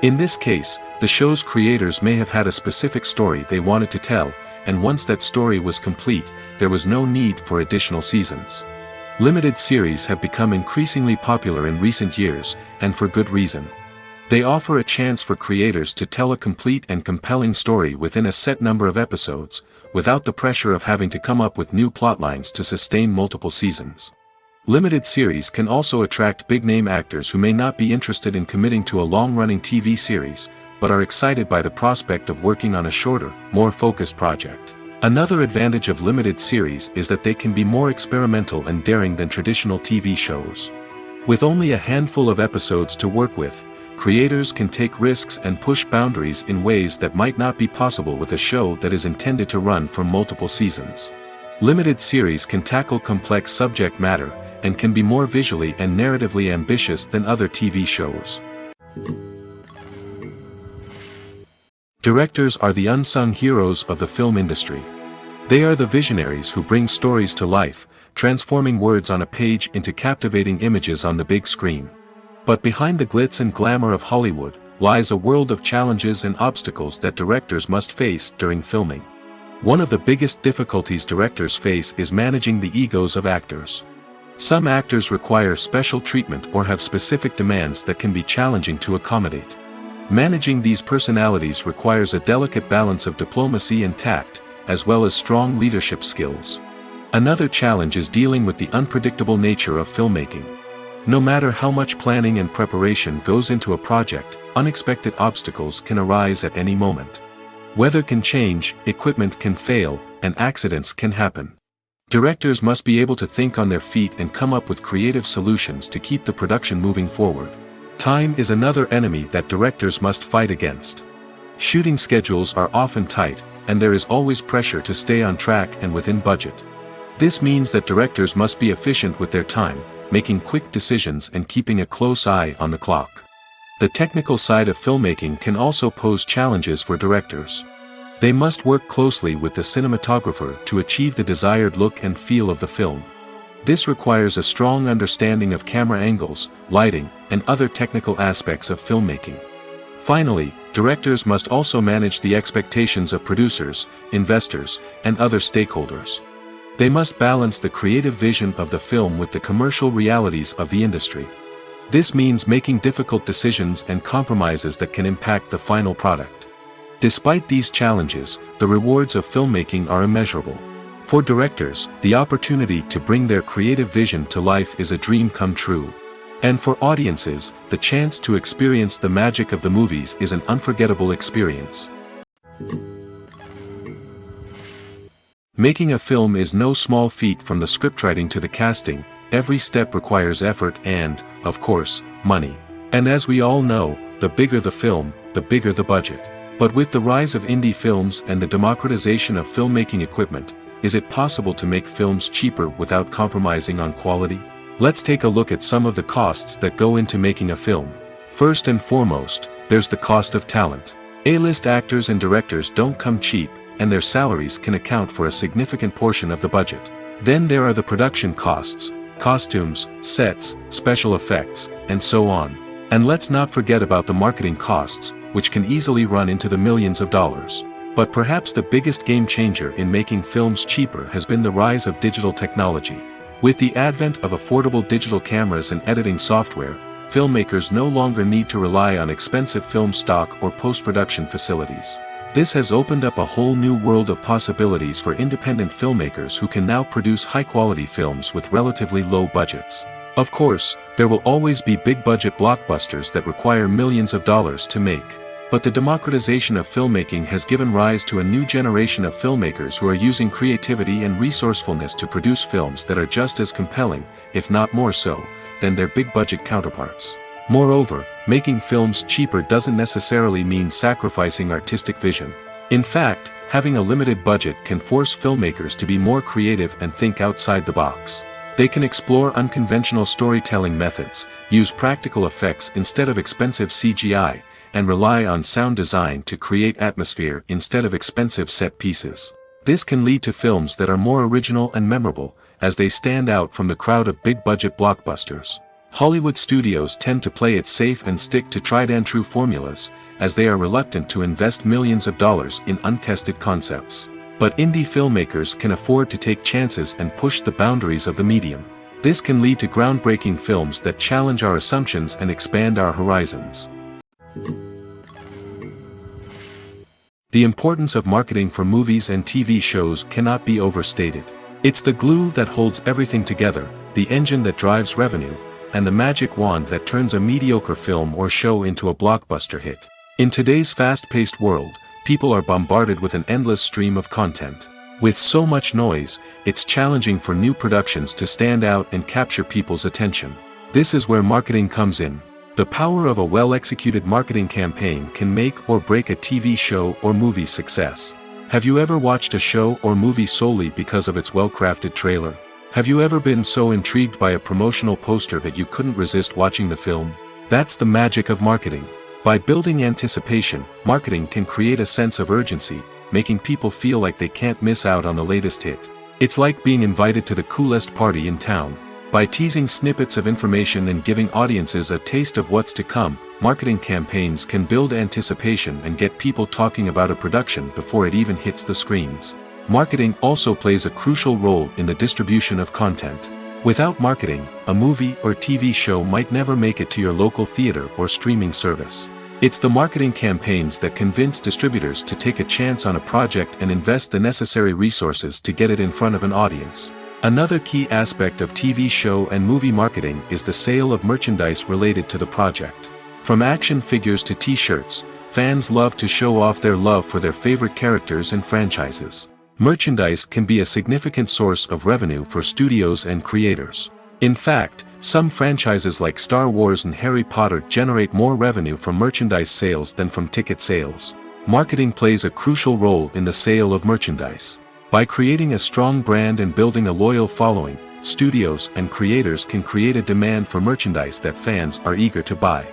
In this case, the show's creators may have had a specific story they wanted to tell, and once that story was complete, there was no need for additional seasons. Limited series have become increasingly popular in recent years, and for good reason. They offer a chance for creators to tell a complete and compelling story within a set number of episodes, without the pressure of having to come up with new plotlines to sustain multiple seasons. Limited series can also attract big-name actors who may not be interested in committing to a long-running TV series, but are excited by the prospect of working on a shorter, more focused project. Another advantage of limited series is that they can be more experimental and daring than traditional TV shows. With only a handful of episodes to work with, creators can take risks and push boundaries in ways that might not be possible with a show that is intended to run for multiple seasons. Limited series can tackle complex subject matter, and can be more visually and narratively ambitious than other TV shows. Directors are the unsung heroes of the film industry. They are the visionaries who bring stories to life, transforming words on a page into captivating images on the big screen. But behind the glitz and glamour of Hollywood, lies a world of challenges and obstacles that directors must face during filming. One of the biggest difficulties directors face is managing the egos of actors. Some actors require special treatment or have specific demands that can be challenging to accommodate. Managing these personalities requires a delicate balance of diplomacy and tact, as well as strong leadership skills. Another challenge is dealing with the unpredictable nature of filmmaking. No matter how much planning and preparation goes into a project, unexpected obstacles can arise at any moment. Weather can change, equipment can fail, and accidents can happen. Directors must be able to think on their feet and come up with creative solutions to keep the production moving forward. Time is another enemy that directors must fight against. Shooting schedules are often tight, and there is always pressure to stay on track and within budget. This means that directors must be efficient with their time, making quick decisions and keeping a close eye on the clock. The technical side of filmmaking can also pose challenges for directors. They must work closely with the cinematographer to achieve the desired look and feel of the film. This requires a strong understanding of camera angles, lighting, and other technical aspects of filmmaking. Finally, directors must also manage the expectations of producers, investors, and other stakeholders. They must balance the creative vision of the film with the commercial realities of the industry. This means making difficult decisions and compromises that can impact the final product. Despite these challenges, the rewards of filmmaking are immeasurable. For directors, the opportunity to bring their creative vision to life is a dream come true. And for audiences, the chance to experience the magic of the movies is an unforgettable experience. Making a film is no small feat. From the scriptwriting to the casting, every step requires effort and, of course, money. And as we all know, the bigger the film, the bigger the budget. But with the rise of indie films and the democratization of filmmaking equipment, is it possible to make films cheaper without compromising on quality? Let's take a look at some of the costs that go into making a film. First and foremost, there's the cost of talent. A-list actors and directors don't come cheap, and their salaries can account for a significant portion of the budget. Then there are the production costs, costumes, sets, special effects, and so on. And let's not forget about the marketing costs, which can easily run into the millions of dollars. But perhaps the biggest game changer in making films cheaper has been the rise of digital technology. With the advent of affordable digital cameras and editing software, filmmakers no longer need to rely on expensive film stock or post-production facilities. This has opened up a whole new world of possibilities for independent filmmakers who can now produce high-quality films with relatively low budgets. Of course, there will always be big-budget blockbusters that require millions of dollars to make. But the democratization of filmmaking has given rise to a new generation of filmmakers who are using creativity and resourcefulness to produce films that are just as compelling, if not more so, than their big-budget counterparts. Moreover, making films cheaper doesn't necessarily mean sacrificing artistic vision. In fact, having a limited budget can force filmmakers to be more creative and think outside the box. They can explore unconventional storytelling methods, use practical effects instead of expensive CGI, and rely on sound design to create atmosphere instead of expensive set pieces. This can lead to films that are more original and memorable, as they stand out from the crowd of big-budget blockbusters. Hollywood studios tend to play it safe and stick to tried-and-true formulas, as they are reluctant to invest millions of dollars in untested concepts. But indie filmmakers can afford to take chances and push the boundaries of the medium. This can lead to groundbreaking films that challenge our assumptions and expand our horizons. The importance of marketing for movies and TV shows cannot be overstated. It's the glue that holds everything together, the engine that drives revenue, and the magic wand that turns a mediocre film or show into a blockbuster hit. In today's fast-paced world, people are bombarded with an endless stream of content. With so much noise, it's challenging for new productions to stand out and capture people's attention. This is where marketing comes in. The power of a well-executed marketing campaign can make or break a TV show or movie's success. Have you ever watched a show or movie solely because of its well-crafted trailer? Have you ever been so intrigued by a promotional poster that you couldn't resist watching the film? That's the magic of marketing. By building anticipation, marketing can create a sense of urgency, making people feel like they can't miss out on the latest hit. It's like being invited to the coolest party in town. By teasing snippets of information and giving audiences a taste of what's to come, marketing campaigns can build anticipation and get people talking about a production before it even hits the screens. Marketing also plays a crucial role in the distribution of content. Without marketing, a movie or TV show might never make it to your local theater or streaming service. It's the marketing campaigns that convince distributors to take a chance on a project and invest the necessary resources to get it in front of an audience. Another key aspect of TV show and movie marketing is the sale of merchandise related to the project. From action figures to t-shirts, fans love to show off their love for their favorite characters and franchises. Merchandise can be a significant source of revenue for studios and creators. In fact, some franchises like Star Wars and Harry Potter generate more revenue from merchandise sales than from ticket sales. Marketing plays a crucial role in the sale of merchandise. By creating a strong brand and building a loyal following, studios and creators can create a demand for merchandise that fans are eager to buy.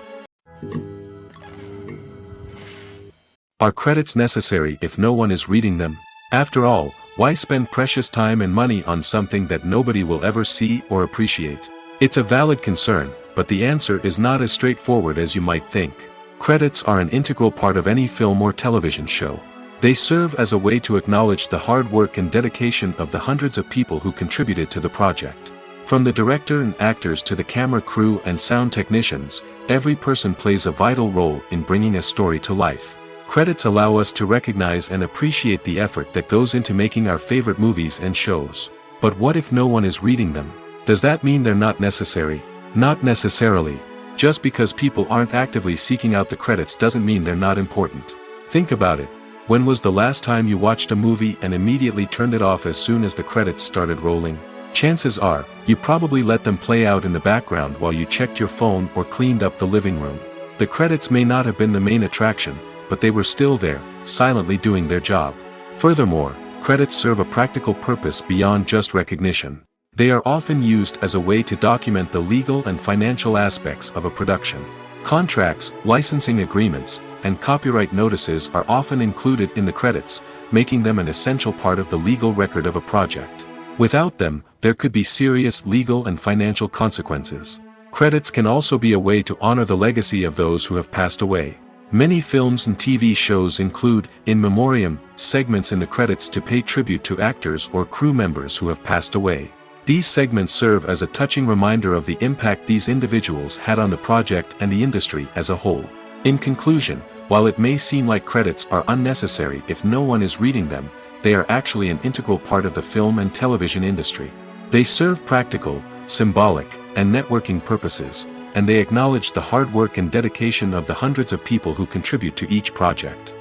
Are credits necessary if no one is reading them? After all, why spend precious time and money on something that nobody will ever see or appreciate? It's a valid concern, but the answer is not as straightforward as you might think. Credits are an integral part of any film or television show. They serve as a way to acknowledge the hard work and dedication of the hundreds of people who contributed to the project. From the director and actors to the camera crew and sound technicians, every person plays a vital role in bringing a story to life. Credits allow us to recognize and appreciate the effort that goes into making our favorite movies and shows. But what if no one is reading them? Does that mean they're not necessary? Not necessarily. Just because people aren't actively seeking out the credits doesn't mean they're not important. Think about it. When was the last time you watched a movie and immediately turned it off as soon as the credits started rolling? Chances are, you probably let them play out in the background while you checked your phone or cleaned up the living room. The credits may not have been the main attraction, but they were still there, silently doing their job. Furthermore, credits serve a practical purpose beyond just recognition. They are often used as a way to document the legal and financial aspects of a production. Contracts, licensing agreements, and copyright notices are often included in the credits, making them an essential part of the legal record of a project. Without them, there could be serious legal and financial consequences. Credits can also be a way to honor the legacy of those who have passed away. Many films and TV shows include, in memoriam, segments in the credits to pay tribute to actors or crew members who have passed away. These segments serve as a touching reminder of the impact these individuals had on the project and the industry as a whole. In conclusion, while it may seem like credits are unnecessary if no one is reading them, they are actually an integral part of the film and television industry. They serve practical, symbolic, and networking purposes, and they acknowledge the hard work and dedication of the hundreds of people who contribute to each project.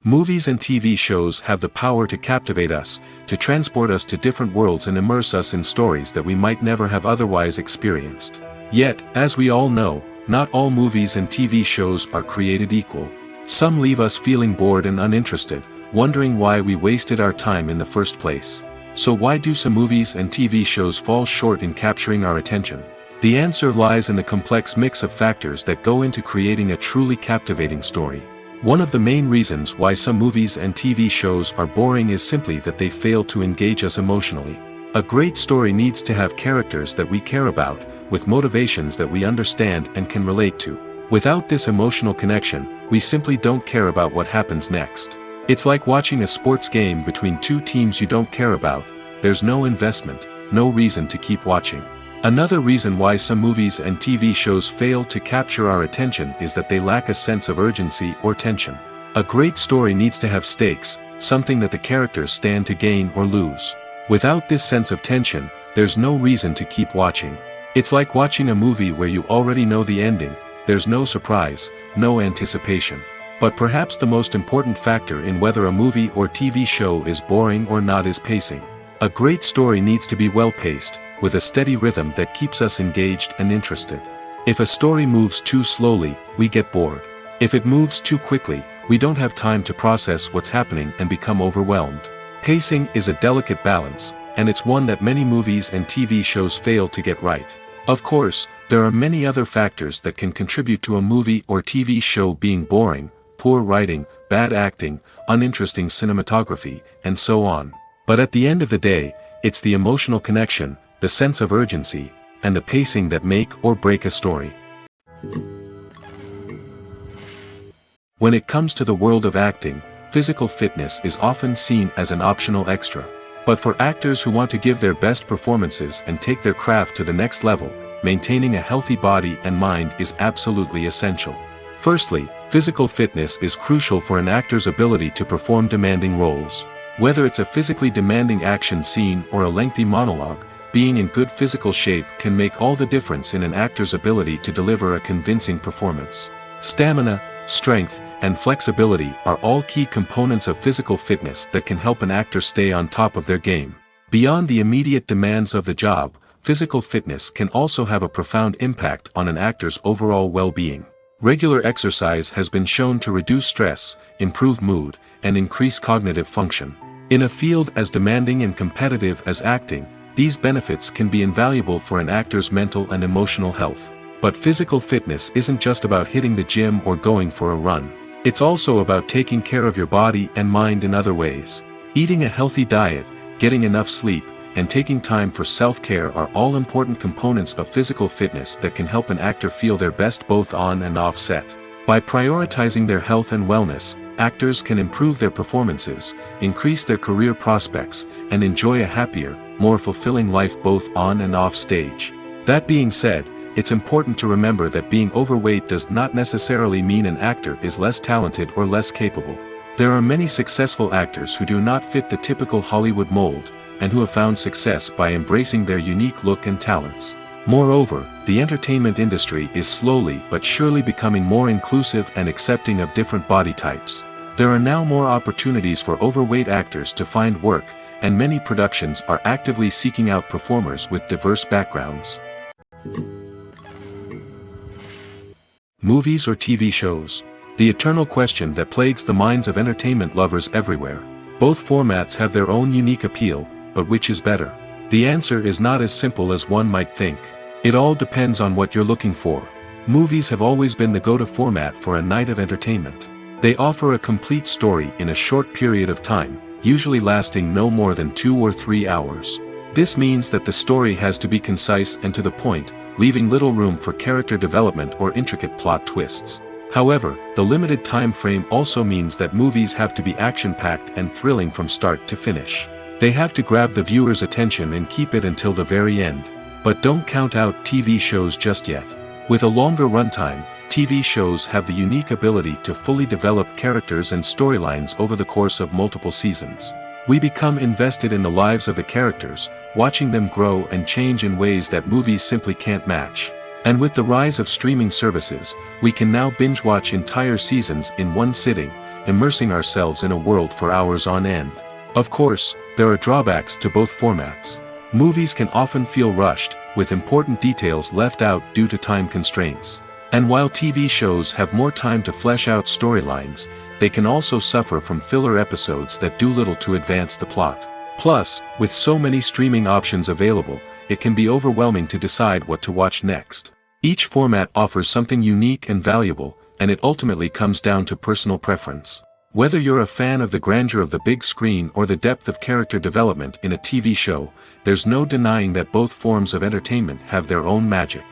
Movies and TV shows have the power to captivate us, to transport us to different worlds and immerse us in stories that we might never have otherwise experienced. Yet, as we all know, not all movies and TV shows are created equal. Some leave us feeling bored and uninterested, wondering why we wasted our time in the first place. So why do some movies and TV shows fall short in capturing our attention? The answer lies in the complex mix of factors that go into creating a truly captivating story. One of the main reasons why some movies and TV shows are boring is simply that they fail to engage us emotionally. A great story needs to have characters that we care about, with motivations that we understand and can relate to. Without this emotional connection, we simply don't care about what happens next. It's like watching a sports game between two teams you don't care about. There's no investment, no reason to keep watching. Another reason why some movies and TV shows fail to capture our attention is that they lack a sense of urgency or tension. A great story needs to have stakes, something that the characters stand to gain or lose. Without this sense of tension, there's no reason to keep watching. It's like watching a movie where you already know the ending. There's no surprise, no anticipation. But perhaps the most important factor in whether a movie or TV show is boring or not is pacing. A great story needs to be well-paced, with a steady rhythm that keeps us engaged and interested. If a story moves too slowly, we get bored. If it moves too quickly, we don't have time to process what's happening and become overwhelmed. Pacing is a delicate balance, and it's one that many movies and TV shows fail to get right. Of course, there are many other factors that can contribute to a movie or TV show being boring: poor writing, bad acting, uninteresting cinematography, and so on. But at the end of the day, it's the emotional connection, the sense of urgency, and the pacing that make or break a story. When it comes to the world of acting, physical fitness is often seen as an optional extra. But for actors who want to give their best performances and take their craft to the next level, maintaining a healthy body and mind is absolutely essential. Firstly, physical fitness is crucial for an actor's ability to perform demanding roles. Whether it's a physically demanding action scene or a lengthy monologue, being in good physical shape can make all the difference in an actor's ability to deliver a convincing performance. Stamina, strength, and flexibility are all key components of physical fitness that can help an actor stay on top of their game. Beyond the immediate demands of the job, physical fitness can also have a profound impact on an actor's overall well-being. Regular exercise has been shown to reduce stress, improve mood, and increase cognitive function. In a field as demanding and competitive as acting, these benefits can be invaluable for an actor's mental and emotional health. But physical fitness isn't just about hitting the gym or going for a run. It's also about taking care of your body and mind in other ways. Eating a healthy diet, getting enough sleep, and taking time for self-care are all important components of physical fitness that can help an actor feel their best both on and off set. By prioritizing their health and wellness, actors can improve their performances, increase their career prospects, and enjoy a happier, more fulfilling life both on and off stage. That being said, it's important to remember that being overweight does not necessarily mean an actor is less talented or less capable. There are many successful actors who do not fit the typical Hollywood mold, and who have found success by embracing their unique look and talents. Moreover, the entertainment industry is slowly but surely becoming more inclusive and accepting of different body types. There are now more opportunities for overweight actors to find work, and many productions are actively seeking out performers with diverse backgrounds. Movies or TV shows? The eternal question that plagues the minds of entertainment lovers everywhere. Both formats have their own unique appeal, but which is better? The answer is not as simple as one might think. It all depends on what you're looking for. Movies have always been the go-to format for a night of entertainment. They offer a complete story in a short period of time, usually lasting no more than 2 or 3 hours. This means that the story has to be concise and to the point, leaving little room for character development or intricate plot twists. However, the limited time frame also means that movies have to be action-packed and thrilling from start to finish. They have to grab the viewer's attention and keep it until the very end. But don't count out TV shows just yet. With a longer runtime, TV shows have the unique ability to fully develop characters and storylines over the course of multiple seasons. We become invested in the lives of the characters, watching them grow and change in ways that movies simply can't match. And with the rise of streaming services, we can now binge-watch entire seasons in one sitting, immersing ourselves in a world for hours on end. Of course, there are drawbacks to both formats. Movies can often feel rushed, with important details left out due to time constraints. And while TV shows have more time to flesh out storylines, they can also suffer from filler episodes that do little to advance the plot. Plus, with so many streaming options available, it can be overwhelming to decide what to watch next. Each format offers something unique and valuable, and it ultimately comes down to personal preference. Whether you're a fan of the grandeur of the big screen or the depth of character development in a TV show, there's no denying that both forms of entertainment have their own magic.